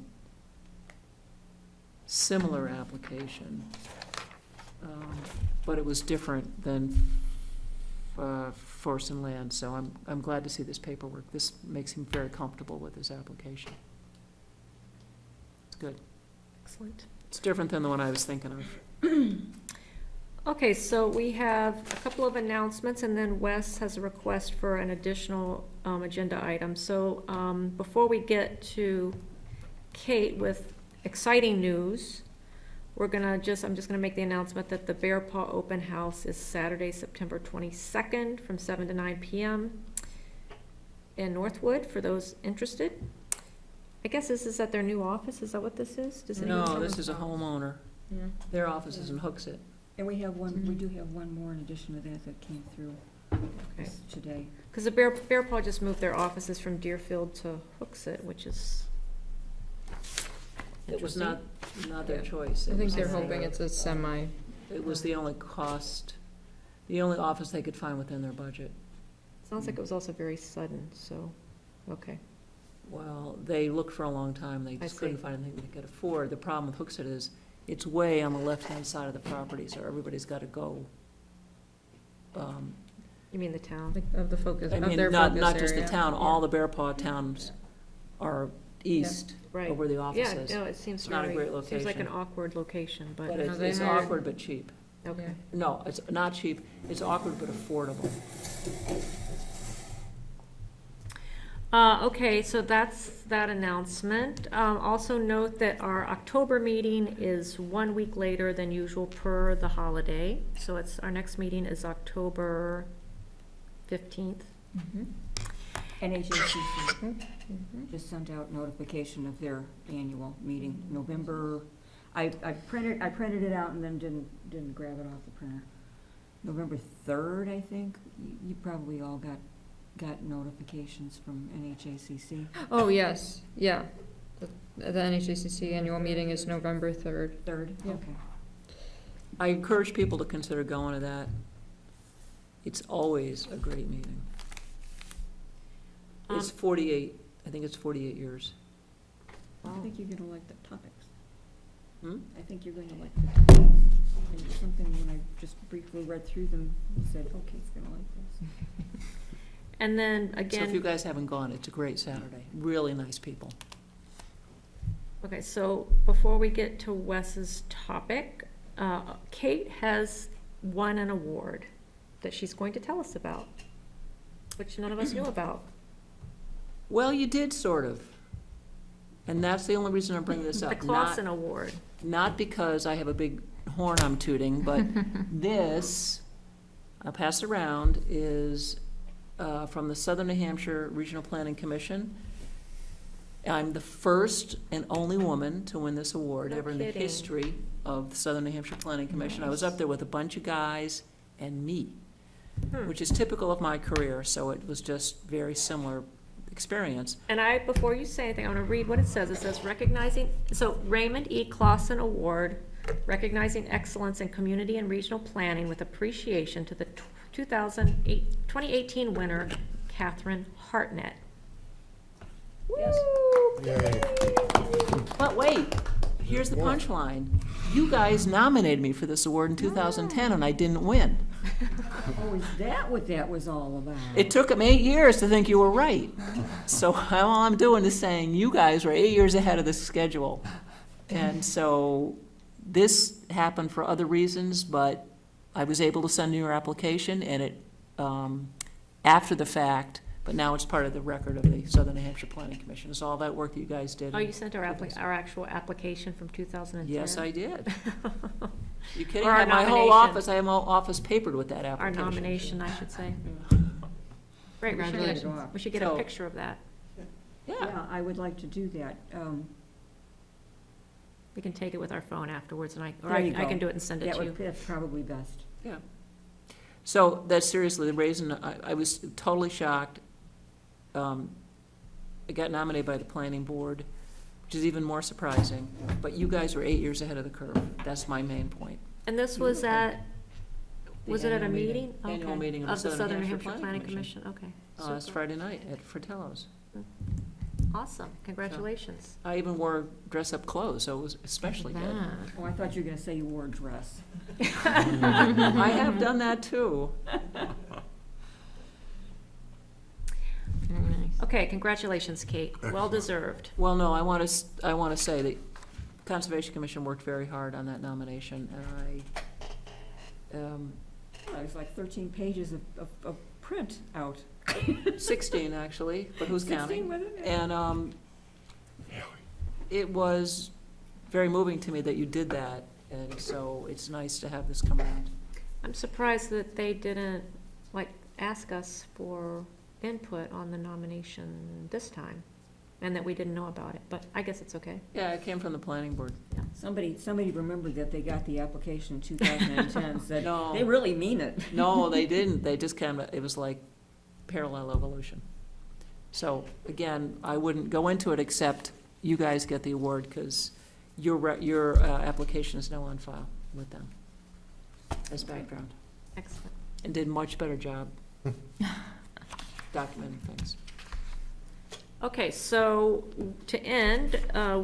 similar application, but it was different than Forest and Land, so I'm glad to see this paperwork. This makes him very comfortable with his application. It's good. Excellent. It's different than the one I was thinking of. Okay, so we have a couple of announcements, and then Wes has a request for an additional agenda item. So before we get to Kate with exciting news, I'm just gonna make the announcement that the Bear Paw Open House is Saturday, September 22nd, from 7 to 9 p.m. in Northwood, for those interested. I guess this is at their new office, is that what this is? Does anyone No, know? this is a homeowner. Yeah. Their office is in Hooksett. And we have one, we Mhm. do have one more in addition to that came through Okay. today. Because the Bear Paw just moved their offices from Deerfield to Hooksett, which is It was interesting. not their Yeah. choice. I It think was they're their- hoping it's a semi, It was the only cost, the only office they could find within their budget. Sounds like it was also very sudden, so, okay. Well, they looked for a long time, they I just couldn't see. find anything they could afford. The problem with Hooksett is, it's way on the left-hand side of the property, so everybody's got to go. You mean the town? Of the focus, I of mean, their not, focus not just the area. town, all the Bear Paw towns are east Right. of where the office Yeah, is. no, it seems It's not a very, great seems like an location. awkward location, but, But No, it's they it's hired- awkward but cheap. okay. No, it's not cheap, it's awkward but affordable. Okay, so that's that announcement. Also note that our October meeting is 1 week later than usual per the holiday. So our next meeting is October 15th. NHACC just sent out notification of their annual meeting, November, I printed it out and then didn't grab it off the printer. November 3rd, I think. You probably all got notifications from NHACC. Oh, yes, yeah. The NHACC annual meeting is November 3rd. 3rd, Yeah. okay. I encourage people to consider going to that. It's always a great meeting. It's 48, I think it's 48 years. I think you're gonna like the topics. Hmm? I think you're going to like the topics. And it's something when I just briefly read through them, you said, okay, it's gonna like this. And then So if you again, guys haven't gone, it's a great Saturday, really nice people. okay, so before we get to Wes's topic, Kate has won an award that she's going to tell us about, which none of us knew about. Well, you did, sort of. And that's the only reason I'm bringing this up. The Clausen Award. Not because I have a big horn I'm tooting, but this, I'll pass around, is from the Southern New Hampshire Regional Planning Commission. I'm the first and only woman to win this award No ever in the kidding. history of the Southern New Hampshire Planning Commission. I was up there with a bunch of guys and me, which is typical of my career, so it was just very similar experience. And before you say anything, I want to read what it says. It says Raymond E. Clausen Award, recognizing excellence in community and regional planning with appreciation to the 2018 winner, Catherine Hartnett. Yes. Yay. But wait, here's the punchline. You guys nominated me for this award in 2010, and I didn't win. Oh, is that what that was all about? It took them 8 years to think you were right. So all I'm doing is saying, you guys were 8 years ahead of the schedule. And so this happened for other reasons, but I was able to send in your application, and it, after the fact, but now it's part of the record of the Southern New Hampshire Planning Commission. It's all that work that you guys did. Oh, you sent our actual application from 2010? Yes, I did. You kidding? Or our I have my whole nomination. office, I have my office papered with that Our application. nomination, I should say. Great, Congratulations. we should get a So- picture of that. Yeah, Yeah, I would like to do that. We can take it with our phone afterwards, and There you I go. can do it and send it to you. That's probably best. yeah. So that's seriously, the reason, I was totally shocked. I got nominated by the planning board, which is even more surprising, but you guys were 8 years ahead of the curve. That's my main point. And this was at, The was it at a annual meeting? Annual Okay. meeting Of the Southern New Hampshire Planning Commission, okay. Last Super. Friday night at Fratello's. Awesome, congratulations. I even wore dress-up clothes, so it was especially good. Oh, I thought you were gonna say you wore a dress. I have done that too. Very nice. Okay, congratulations, Kate, well deserved. Well, no, I want to say that Conservation Commission worked very hard on that nomination, and It was like 13 pages of print out. 16 actually, but who's 16 counting? was it? And it was very moving to me that you did that, and so it's nice to have this come around. I'm surprised that they didn't, ask us for input on the nomination this time, and that we didn't know about it, but I guess it's okay. Yeah, it came from the planning board. Somebody remembered that they got the application in 2010 and said, No. they really mean it. No, they didn't. They just it was like parallel evolution. So again, I wouldn't go into it except you guys get the award because your application is now on file with them as background, Excellent. and did a much better job documenting things. Okay, so to end,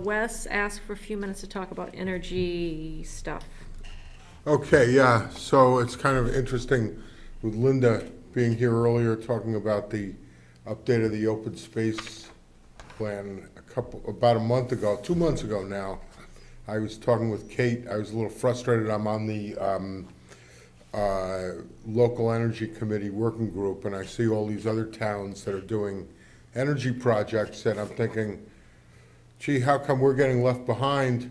Wes asked for a few minutes to talk about energy stuff. Okay, yeah, so it's kind of interesting with Linda being here earlier, talking about the update of the open space plan about a month ago, 2 months ago now. I was talking with Kate, I was a little frustrated, I'm on the local energy committee working group, and I see all these other towns that are doing energy projects, and I'm thinking, gee, how come we're getting left behind?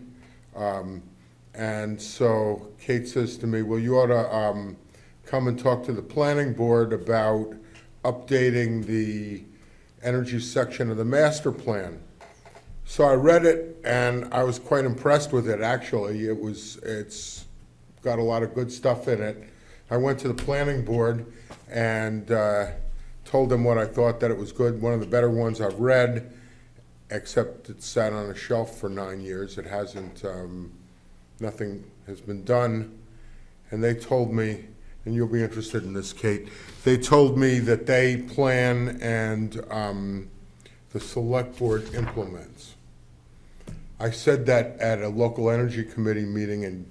And so Kate says to me, well, you ought to come and talk to the planning board about updating the energy section of the master plan. So I read it, and I was quite impressed with it, actually. It's got a lot of good stuff in it. I went to the planning board and told them what I thought, that it was good, one of the better ones I've read, except it sat on a shelf for 9 years. It hasn't, nothing has been done. And they told me, and you'll be interested in this, Kate, they told me that they plan and the select board implements. I said that at a local energy committee meeting, and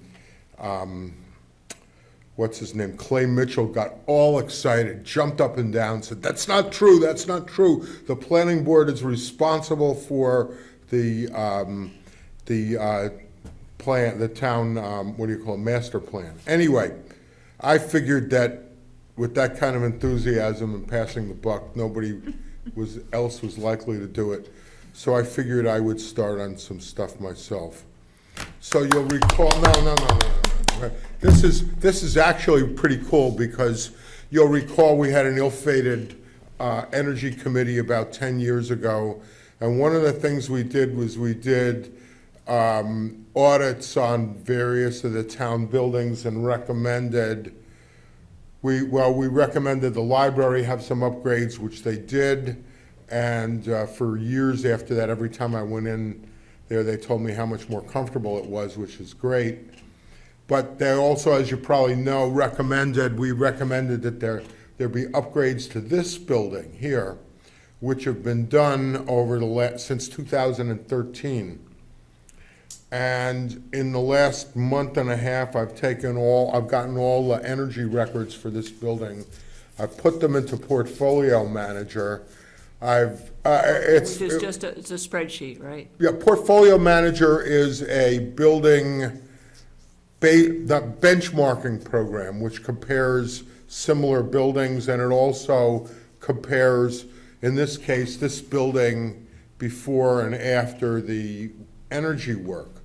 what's his name, Clay Mitchell, got all excited, jumped up and down, said, that's not true, that's not true. The planning board is responsible for the plan, the town, what do you call it, master plan. Anyway, I figured that with that kind of enthusiasm and passing the buck, nobody else was likely to do it. So I figured I would start on some stuff myself. So you'll recall, no. This is actually pretty cool, because you'll recall we had an ill-fated energy committee about 10 years ago, and one of the things we did was we did audits on various of the town buildings and recommended, we recommended the library have some upgrades, which they did, and for years after that, every time I went in there, they told me how much more comfortable it was, which is great. But they also, as you probably know, we recommended that there be upgrades to this building here, which have been done since 2013. And in the last month and a half, I've gotten all the energy records for this building. I've put them into Portfolio Manager. Which is just it's a spreadsheet, right? Yeah, Portfolio Manager is a building the benchmarking program, which compares similar buildings, and it also compares, in this case, this building before and after the energy work.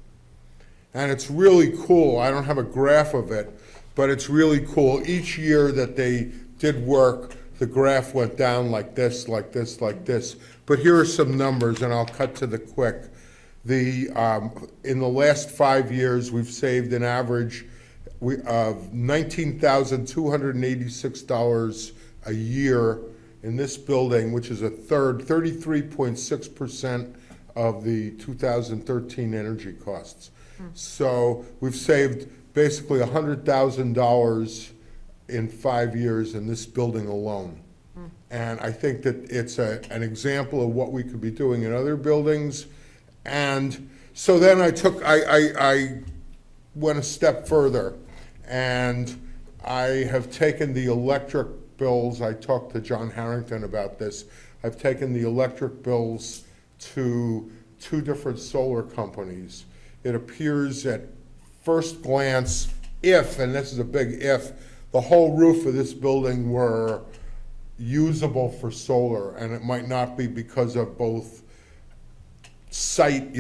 And it's really cool. I don't have a graph of it, but it's really cool. Each year that they did work, the graph went down like this, like this, like this. But here are some numbers, and I'll cut to the quick. In the last 5 years, we've saved an average of $19,286 a year in this building, which is a third, 33.6% of the 2013 energy costs. So we've saved basically $100,000 in 5 years in this building alone. And I think that it's an example of what we could be doing in other buildings. And so then I went a step further, and I have taken the electric bills. I talked to John Harrington about this. I've taken the electric bills to 2 different solar companies. It appears at first glance, and this is a big if, the whole roof of this building were usable for solar, and it might not be because of both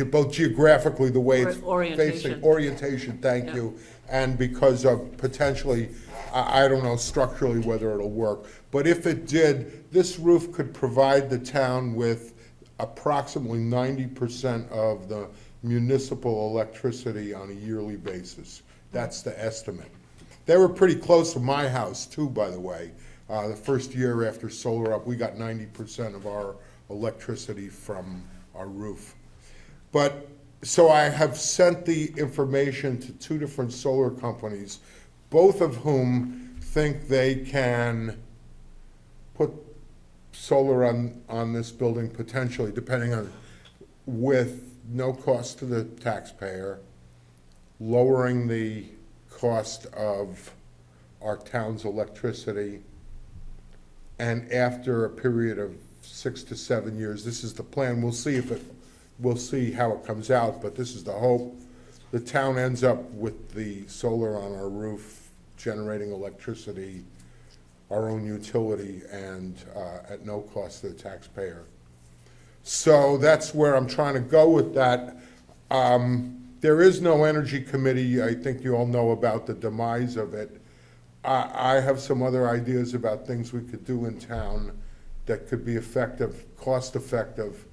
both geographically, the way it's facing, orientation, thank you, and because of potentially, I don't know structurally whether it'll work. But if it did, this roof could provide the town with approximately 90% of the municipal electricity on a yearly basis. That's the estimate. They were pretty close to my house too, by the way. The first year after solar up, we got 90% of our electricity from our roof. But, so I have sent the information to 2 different solar companies, both of whom think they can put solar on this building potentially, depending on, with no cost to the taxpayer, lowering the cost of our town's electricity, and after a period of 6 to 7 years, this is the plan, we'll see how it comes out, but this is the hope. The town ends up with the solar on our roof, generating electricity, our own utility, and at no cost to the taxpayer. So that's where I'm trying to go with that. There is no energy committee. I think you all know about the demise of it. I have some other ideas about things we could do in town that could be effective, cost-effective.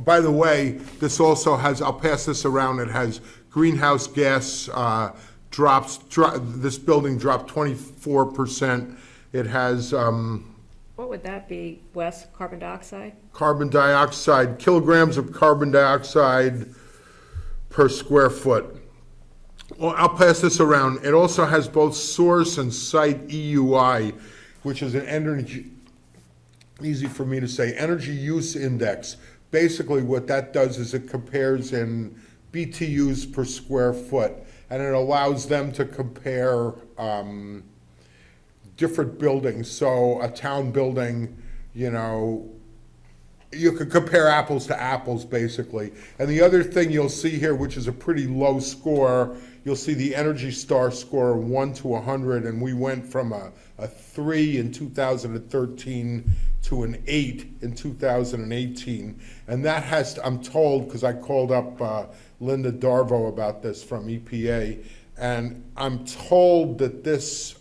By the way, this also has, I'll pass this around, it has greenhouse gas this building dropped 24%. It has What would that be, Wes, carbon dioxide? carbon dioxide, kilograms of carbon dioxide per square foot. Well, I'll pass this around. It also has both source and site EUI, which is an energy, easy for me to say, energy use index. Basically, what that does is it compares in BTUs per square foot, and it allows them to compare different buildings. So a town building, you know, you could compare apples to apples, basically. And the other thing you'll see here, which is a pretty low score, you'll see the Energy Star score 1 to 100, and we went from a 3 in 2013 to an 8 in 2018. And that has, I'm told, because I called up Linda Darvo about this from EPA, and I'm told that this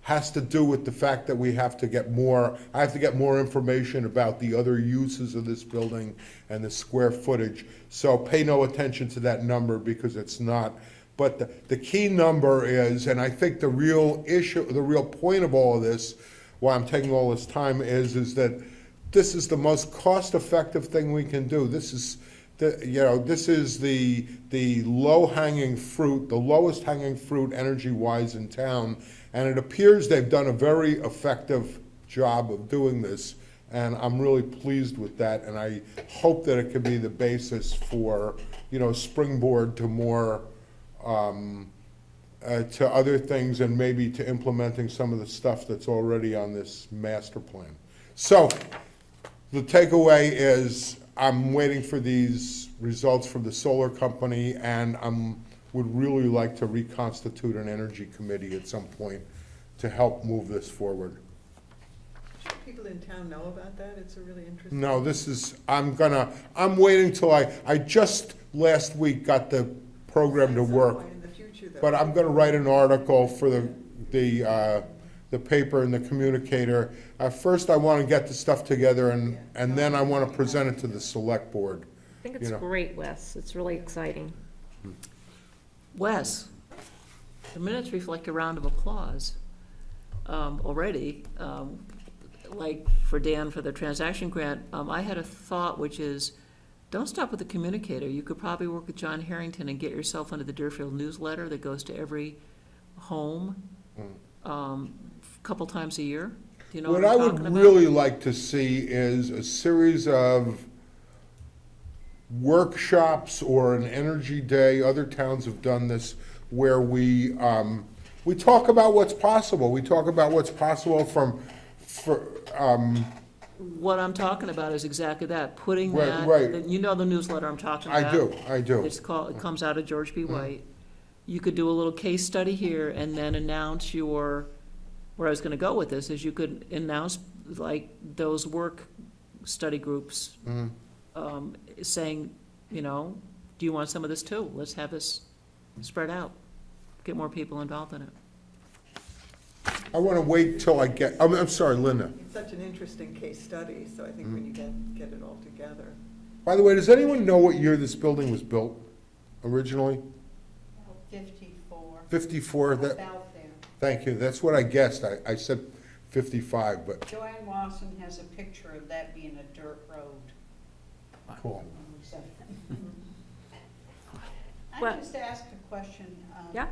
has to do with the fact that we have to get more, I have to get more information about the other uses of this building and the square footage. So pay no attention to that number because it's not. But the key number is, and I think the real issue, the real point of all of this, why I'm taking all this time is that this is the most cost-effective thing we can do. This is this is the low-hanging fruit, the lowest hanging fruit energy-wise in town, and it appears they've done a very effective job of doing this, and I'm really pleased with that, and I hope that it can be the basis for, springboard to more, to other things, and maybe to implementing some of the stuff that's already on this master plan. So, the takeaway is, I'm waiting for these results from the solar company, and would really like to reconstitute an energy committee at some point to help move this forward. Should people in town know about that? It's a really interesting. No, this is, I'm waiting till I just last week got the program to work, In the future, though. but I'm gonna write an article for the paper and the communicator. First, I wanna get the stuff together, and then I wanna present it to the select board. I think it's great, Wes. It's really exciting. Wes, the minutes reflect a round of applause already, like for Dan for the transaction grant. I had a thought, which is, don't stop with the communicator. You could probably work with John Harrington and get yourself into the Deerfield newsletter that goes to every home a couple times a year. Do you know what What I I'm would talking about? really like to see is a series of workshops or an energy day, other towns have done this, where we talk about what's possible. We talk about what's possible What I'm talking about is exactly that, putting Right, that, right. you know the newsletter I'm talking about. I do. It's called, it comes out of George B. White. You could do a little case study here and then announce where I was gonna go with this, is you could announce like those work study groups, saying, do you want some of this too? Let's have this spread out, get more people involved in it. I want to wait till I get, I'm sorry, Linda. It's such an interesting case study, so I think when you get it all together. By the way, does anyone know what year this building was built originally? 54, 54? about there. Thank you, that's what I guessed. I said 55, but Joanne Lawson has a picture of that being a dirt road. cool. Well- I just asked a question. Yeah?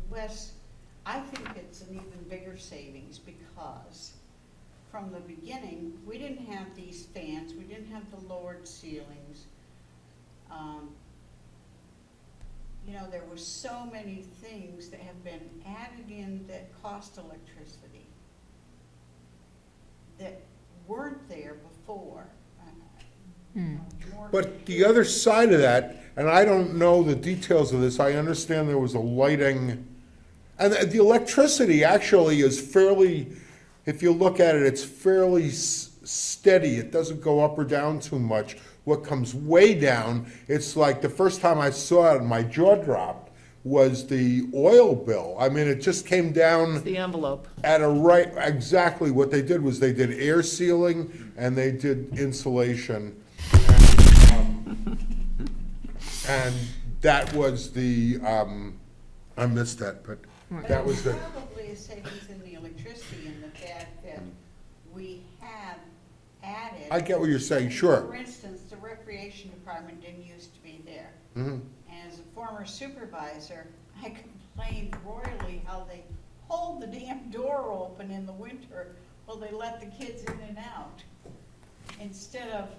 Wes, I think it's an even bigger savings because from the beginning, we didn't have these fans, we didn't have the lowered ceilings. You know, there were so many things that have been added in that cost electricity that weren't there before. More- But the other side of that, and I don't know the details of this, I understand there was a lighting, and the electricity actually is fairly, if you look at it, it's fairly steady. It doesn't go up or down too much. What comes way down, it's like the first time I saw it, my jaw dropped, was the oil bill. I mean, it just came down The envelope. at a right, exactly what they did was they did air sealing and they did insulation. And that was the, I missed that, but that was the, There's probably a savings in the electricity and the fact that we have added. I get what you're saying, sure. For instance, the recreation department didn't used to be there. Mhm. And as a former supervisor, I complained royally how they hold the damn door open in the winter while they let the kids in and out. Instead of,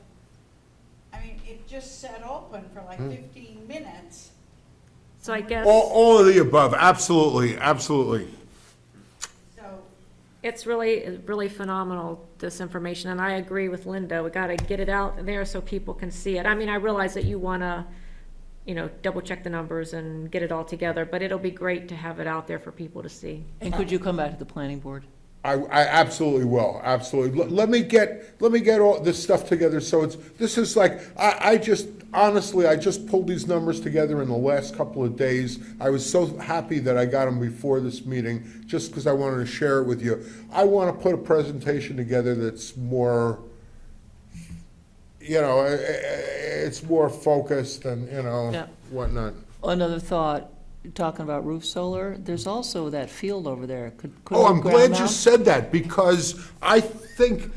I mean, it just sat open for like 15 minutes. So I guess All of the above, absolutely, absolutely. So, it's really phenomenal, this information, and I agree with Linda. We gotta get it out there so people can see it. I mean, I realize that you wanna, double check the numbers and get it all together, but it'll be great to have it out there for people to see. And could you come back to the planning board? I absolutely will, absolutely. Let me get all this stuff together, so this is like, I just, honestly, I just pulled these numbers together in the last couple of days. I was so happy that I got them before this meeting, just because I wanted to share it with you. I want to put a presentation together that's more, it's more focused and, Yeah. whatnot. Another thought, talking about roof solar, there's also that field over there. Could Oh, we I'm ground glad you mount? said that, because I think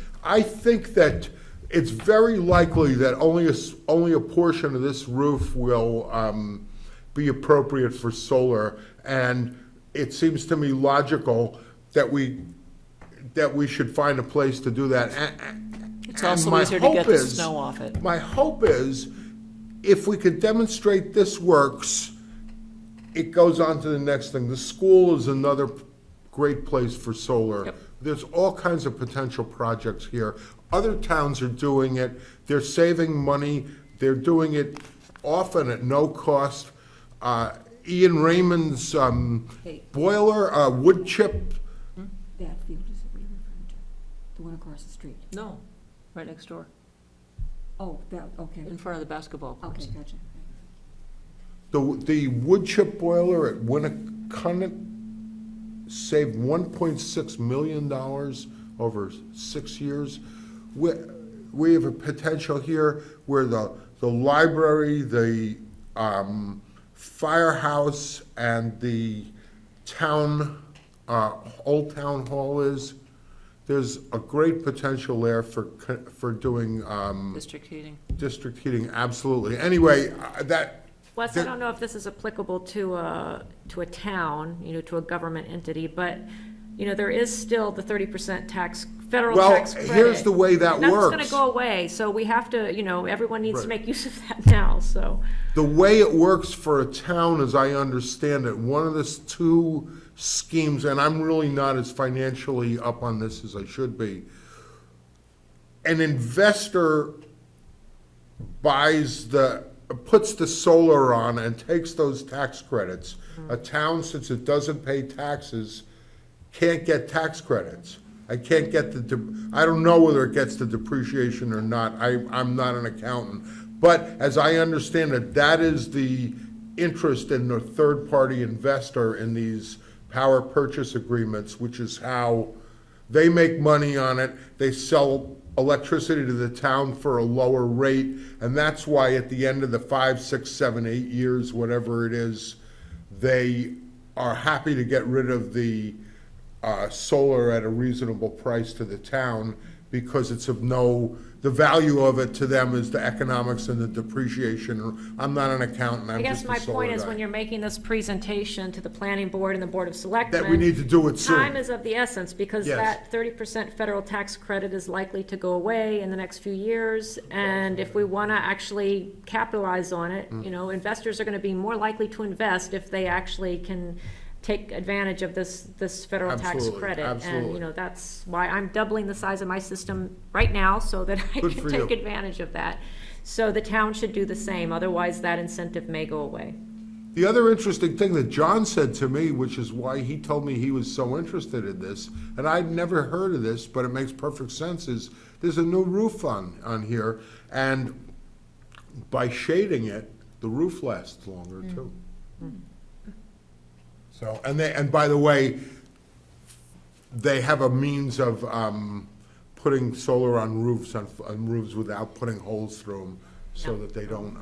that it's very likely that only a portion of this roof will be appropriate for solar, and it seems to me logical that we should find a place to do that. It's And also my easier to get hope the is- snow off it. My hope is, if we could demonstrate this works, it goes on to the next thing. The school is another great place for solar. Yep. There's all kinds of potential projects here. Other towns are doing it. They're saving money. They're doing it often at no cost. Ian Raymond's Hey. boiler, wood chip, That field is it we're referring to? The one across the street? No, right next door, Oh, that, okay. in front of the basketball courts. Okay, gotcha. the wood chip boiler at Winnicott saved $1.6 million over 6 years. We have a potential here where the library, the firehouse, and the town, Old Town Hall is. There's a great potential there for doing District heating. district heating, absolutely. Anyway, that, Wes, I don't know if this is applicable to a town, to a government entity, but, there is still the 30% federal well, tax credit. here's the way that That's works. gonna go away, so we have to, everyone needs to Right. make use of that now, so. The way it works for a town, as I understand it, one of the two schemes, and I'm really not as financially up on this as I should be, an investor puts the solar on and takes those tax credits. A town, since it doesn't pay taxes, can't get tax credits. I can't get I don't know whether it gets the depreciation or not. I'm not an accountant. But as I understand it, that is the interest in the third-party investor in these power purchase agreements, which is how they make money on it. They sell electricity to the town for a lower rate, and that's why at the end of the 5, 6, 7, 8 years, whatever it is, they are happy to get rid of the solar at a reasonable price to the town, because it's of the value of it to them is the economics and the depreciation. I'm not an accountant, I I'm guess just my a solar point is guy. when you're making this presentation to the planning board and the board of selectmen. That we need to do it soon. Time is of the essence, because Yes. that 30% federal tax credit is likely to go away in the next few years. And if we want to actually capitalize on it, Mm. you know, investors are going to be more likely to invest if they actually can take advantage of this federal tax Absolutely, credit. And, absolutely. you know, that's why I'm doubling the size of my system right now, so that I Good can for take you. advantage of that. So the town should do the same, otherwise that incentive may go away. The other interesting thing that John said to me, which is why he told me he was so interested in this, and I'd never heard of this, but it makes perfect sense, is there's a new roof on here, and by shading it, the roof lasts longer too. So, and by the way, they have a means of putting solar on roofs without putting holes through them, so Yeah. that they don't,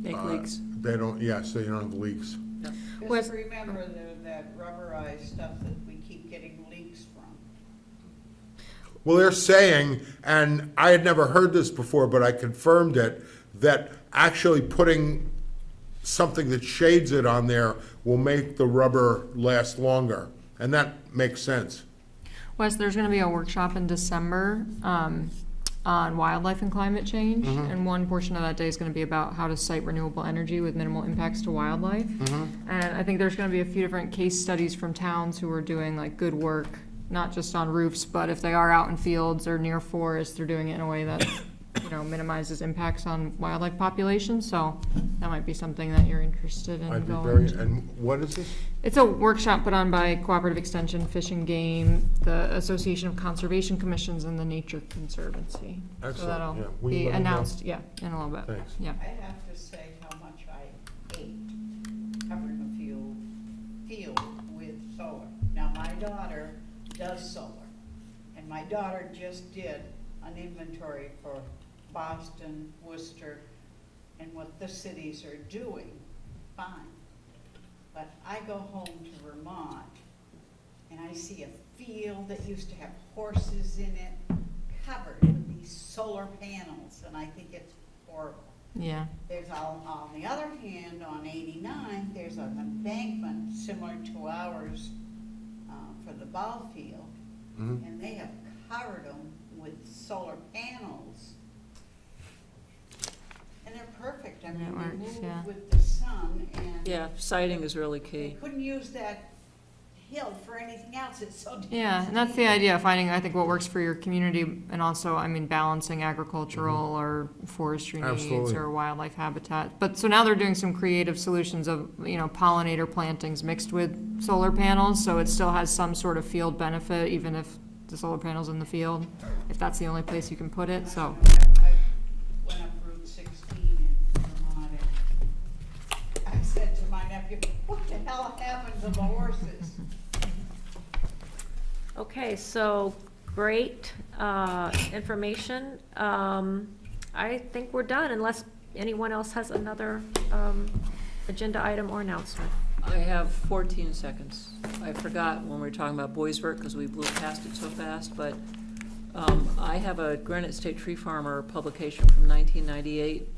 Make leaks. they don't, yes, they don't have leaks. Just remember that rubberized stuff that we keep getting leaks from. Well, they're saying, and I had never heard this before, but I confirmed it, that actually putting something that shades it on there will make the rubber last longer, and that makes sense. Wes, there's gonna be a workshop in December, on wildlife and climate change, and one portion of that day is gonna be about how to site renewable energy with minimal impacts to wildlife. And I think there's gonna be a few different case studies from towns who are doing like good work, not just on roofs, but if they are out in fields or near forests, they're doing it in a way that, you know, minimizes impacts on wildlife populations, so that might be something that you're interested in I'd be going very, to. and what is this? It's a workshop put on by Cooperative Extension, Fish and Game, the Association of Conservation Commissions, and the Nature Conservancy. So Excellent, that'll yeah. Will you be let me know? announced, yeah, in a little bit. Thanks. Yeah. I have to say how much I hate covering a field with solar. Now, my daughter does solar, and my daughter just did an inventory for Boston, Worcester, and what the cities are doing, fine. But I go home to Vermont, and I see a field that used to have horses in it, covered with these solar panels, and I think it's horrible. Yeah. There's, on the other hand, on 89, there's an embankment similar to ours for the ball field, Mhm. and they have covered them with solar panels. And they're perfect. I And mean, it they works, move yeah. with the sun, and Yeah, sighting is really they key. couldn't use that hill for anything else. It's so dense. Yeah, and that's the idea, finding, I think, what works for your community, and also, I mean, balancing agricultural or forestry needs Absolutely. or wildlife habitat. But, so now they're doing some creative solutions of, you know, pollinator plantings mixed with solar panels, so it still has some sort of field benefit, even if the solar panel's in the field, if that's the only place you can put it, so. I went up Route 16 in Vermont, and I said to my nephew, what the hell happened to the horses? Okay, so, great information. I think we're done, unless anyone else has another agenda item or announcement. I have 14 seconds. I forgot when we were talking about Boisvert, because we blew past it so fast, but I have a Granite State Tree Farmer publication from 1998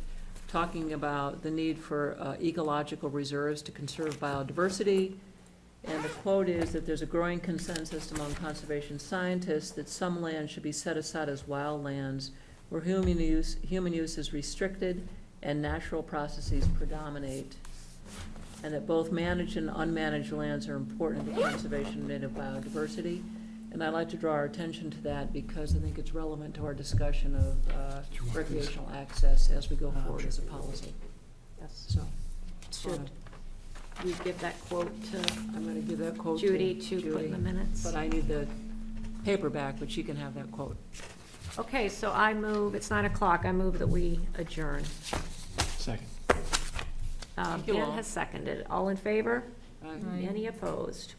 talking about the need for ecological reserves to conserve biodiversity. And the quote is that there's a growing consensus among conservation scientists that some land should be set aside as wild lands where human use is restricted and natural processes predominate, and that both managed and unmanaged lands are important to the conservation of native biodiversity. And I'd like to draw our attention to that because I think it's relevant to our discussion of recreational access as we go forward as a policy. Yes. So, Should we give that quote to I'm gonna give that quote to Judy to put in the Judy, minutes? but I need the paperback, but she can have that quote. Okay, so I move, it's 9 o'clock, I move that we adjourn. Second. you Ben all. has seconded. All in favor? Aye. Any opposed?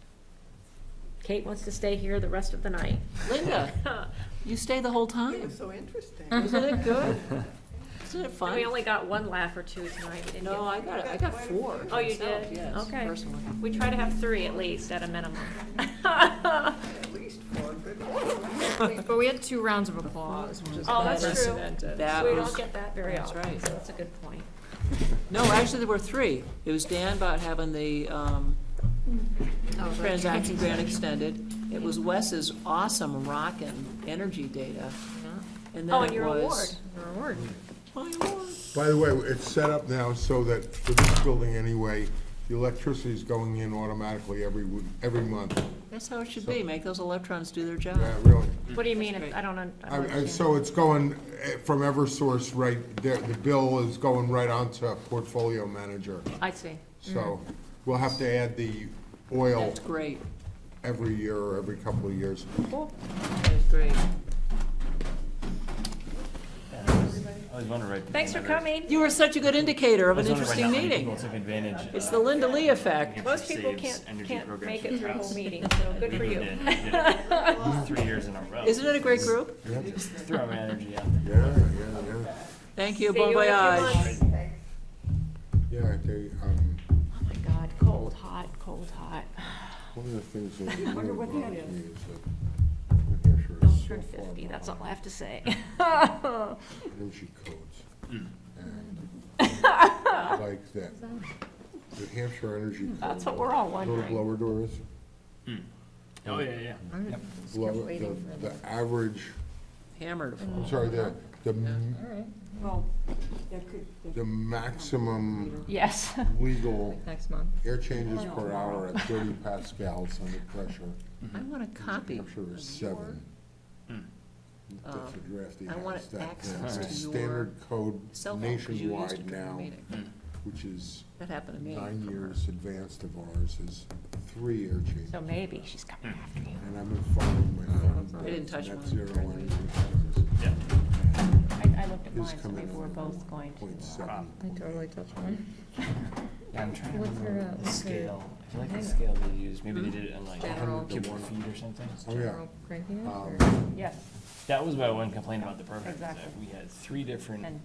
Kate wants to stay here the rest of the night. Linda, you stay the whole time. So interesting. Isn't it good? Isn't it fun? We only got one laugh or two tonight. We didn't No, get- I got 4. Oh, you myself, did? Yes, Okay. personally. We try to have 3 at least, at a minimum. At least 4, good. But we had 2 rounds of applause, which is Oh, that's true. unprecedented. That We was- don't get that very that's often, right. so that's a good point. No, actually, there were 3. It was Dan about having the transaction grant extended. It was Wes's awesome rockin' energy data. And Oh, then and it your award. was. Reward. My award. By the way, it's set up now so that for this building anyway, the electricity is going in automatically every month. That's how it should be. Make those electrons do their job. Yeah, really. What do you mean? Great. I don't And understand. so it's going from Eversource right there, the bill is going right onto Portfolio Manager. I see. So we'll have to add the oil That's great. every year or every couple of years. Cool. That is great. I was wondering, right? Thanks for coming. You were such a good indicator of an interesting meeting. People took advantage. It's the Linda Lee effect. Most people Saves energy can't programs make for it through a house. whole meeting, so good for We you. did it 3 years in a row. Isn't it a great group? Just throw my energy out Yeah, there. yeah, Thank you, See bon you in a few voyage. months. yeah. Yeah, they, Oh my God, cold, hot, cold, hot. one of the things that really Wonder what bothers that me is. is that New Hampshire is Don't so turn far 50, that's all I behind have to say. energy codes. Mm. And like that, New Hampshire energy code. That's what we're all Little wondering. blower doors, Oh, yeah, yeah. Yep. the average, Hammer to fall. sorry, the, Well, that could, the maximum Yes. legal Next month. air changes per hour at 30 pascals under pressure. I want a copy. New Hampshire is 7. Hmm. That's a drafty I want house. That- access the to standard code Cell phone, 'cause you used it nationwide for your now, meeting. which is That happened to me. 9 years advanced of ours, is 3 air changes. So maybe she's coming after you. And I've been following my friends. I didn't touch net mine. zero energy houses. Yeah. I looked at His mine, so come maybe in we're at both going to. 0.7. I totally touched one. Yeah, I'm trying to What's remember her, the what's her- scale. I feel like the scale they used, maybe they did it in like General. cubic feet or something. Oh, yeah. General crankiness, or- Yes, That was my one complaint about the program, is that Exactly. we had 3 different And-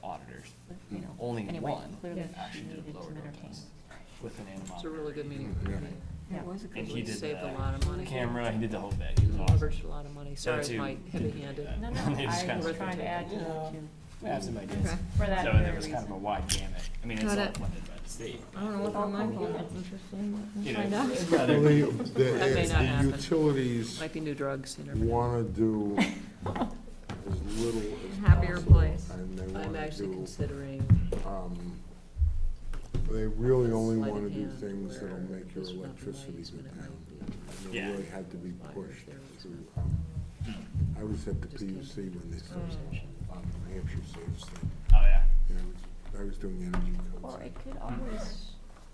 auditors. you know, Only anyway, one clearly actually she did needed blower some door entertainment. tests with an It's a anemometer. really good meeting. Yeah. Yeah. that was a good And he We did saved a the lot of money. camera, he did the whole bit, he was awesome. Leveraged a lot of money. Sorry, too. my heavy-handed. No, They no, just I kinda was looked trying into to it. add to it Yeah. too, I have some ideas. Okay. for that So very there was kind of a reason. wide gamut. I mean, it's Got all it. funded by the state. I don't know what's on my phone, that's interesting. You Find know, out. it's Well, rather, That may not the happen. utilities Might be new drugs, you never know. want to do as little as Happier possible, place. and they I'm want to actually do, considering, they really only Sleight want of to do hand things that'll where make your there's enough electricity lights go when it down. might be And they Yeah. really had to be Fire pushed there was through, some- I was at the Just came to PUC when they this first, conversation. New Hampshire Saves thing. oh, yeah. Yeah, I was doing energy Or codes. it could always,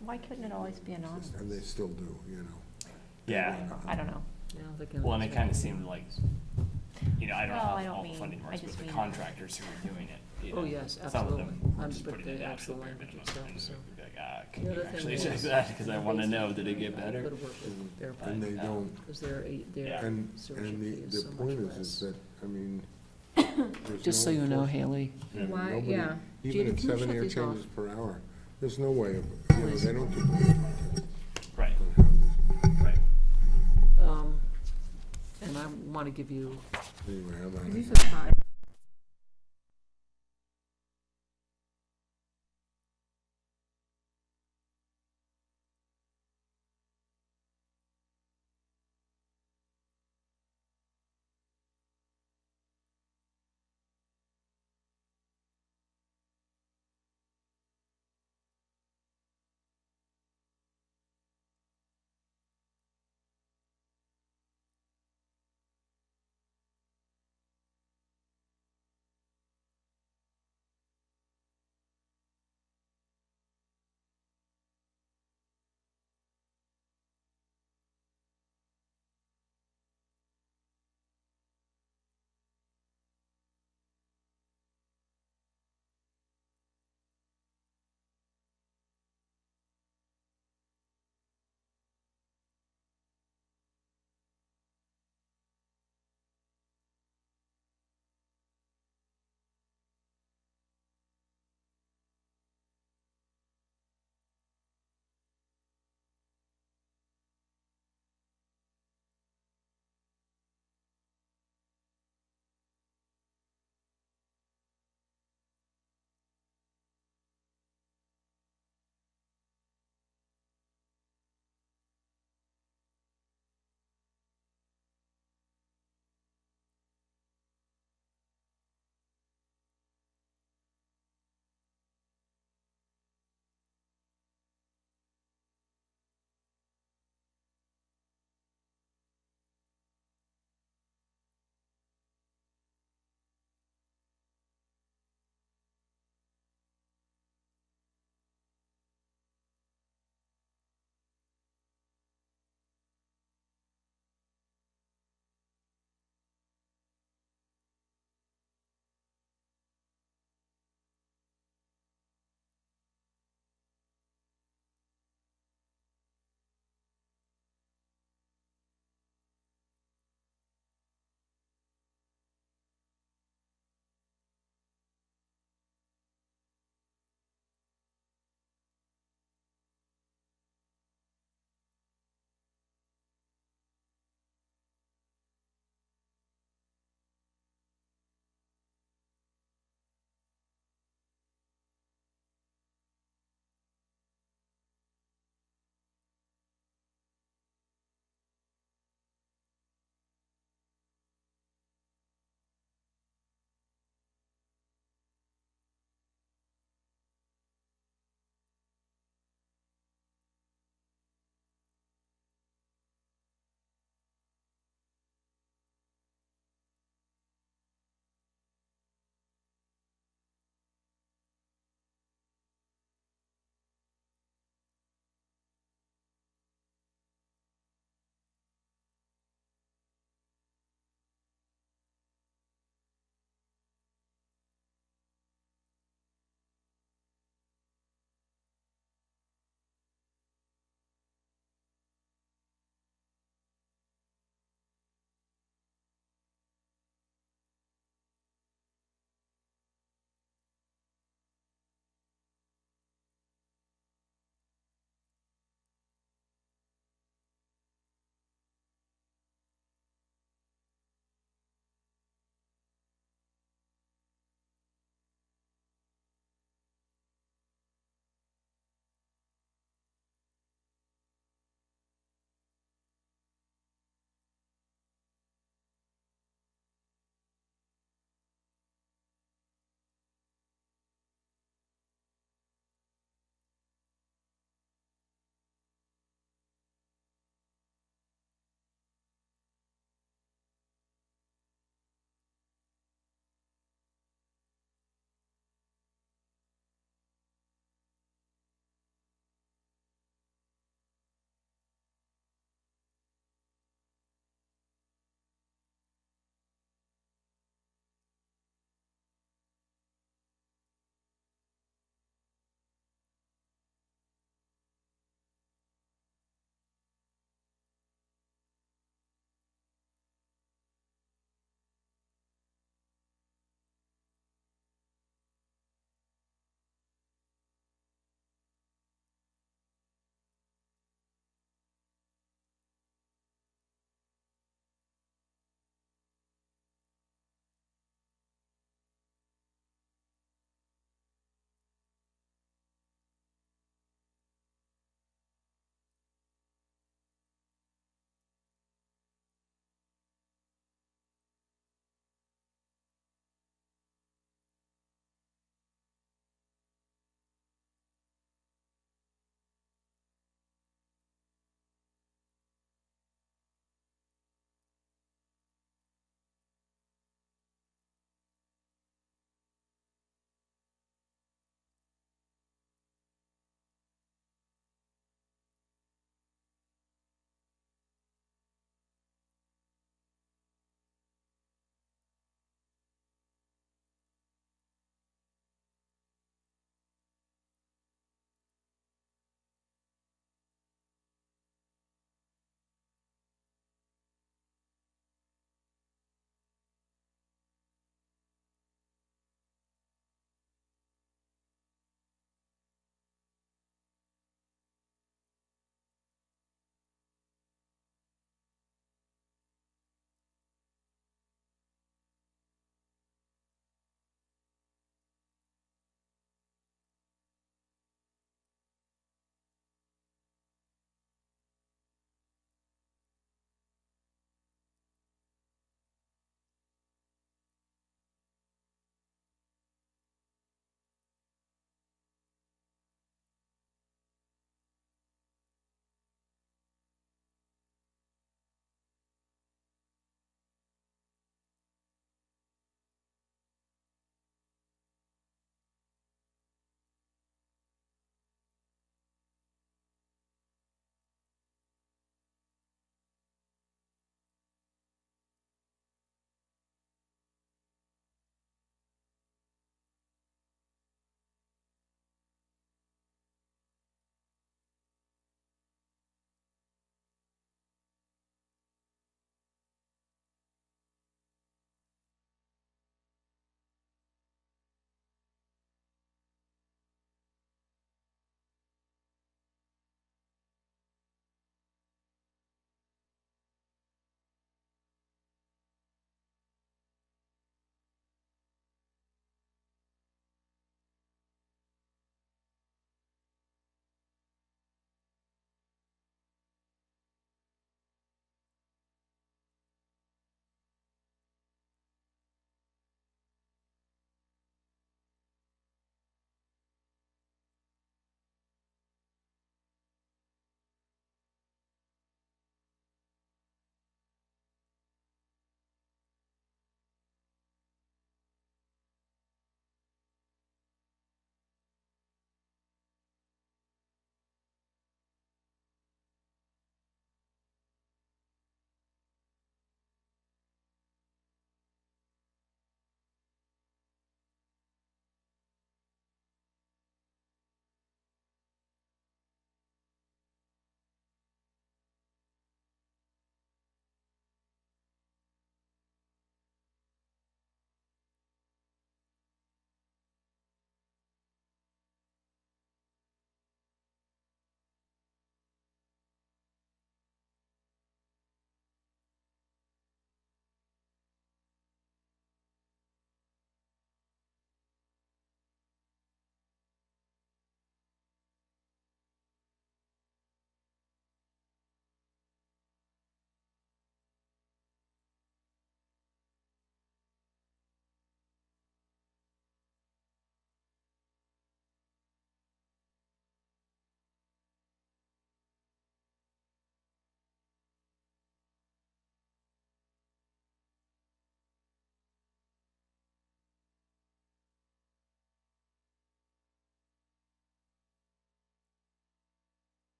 why couldn't it always be anonymous? And they still do, you know. Yeah. I don't know. Now they're gonna- Well, and it kind of seemed like, you know, I don't know Well, I how don't all the mean- funding I works, just but the mean- contractors who were doing it, you know. Oh, yes, Some of absolutely. them were I'm just with putting the in absolute absolute bare language minimum, itself, and so. we'd be like, can The you other thing actually is- check that, because I want to know, did it get better? Go to work with their And they don't, because they're, their Yeah. and, search and fee the is so point much is less. that, I mean, there's Just so no you know, enforcement. Haley, And Why- nobody- yeah. Even Gina, at can you 7 shut air these off? changes per hour, there's no way of, you know, they don't do Right, on houses. right. and I want to give you, Anyway, I'm out of These here. are five.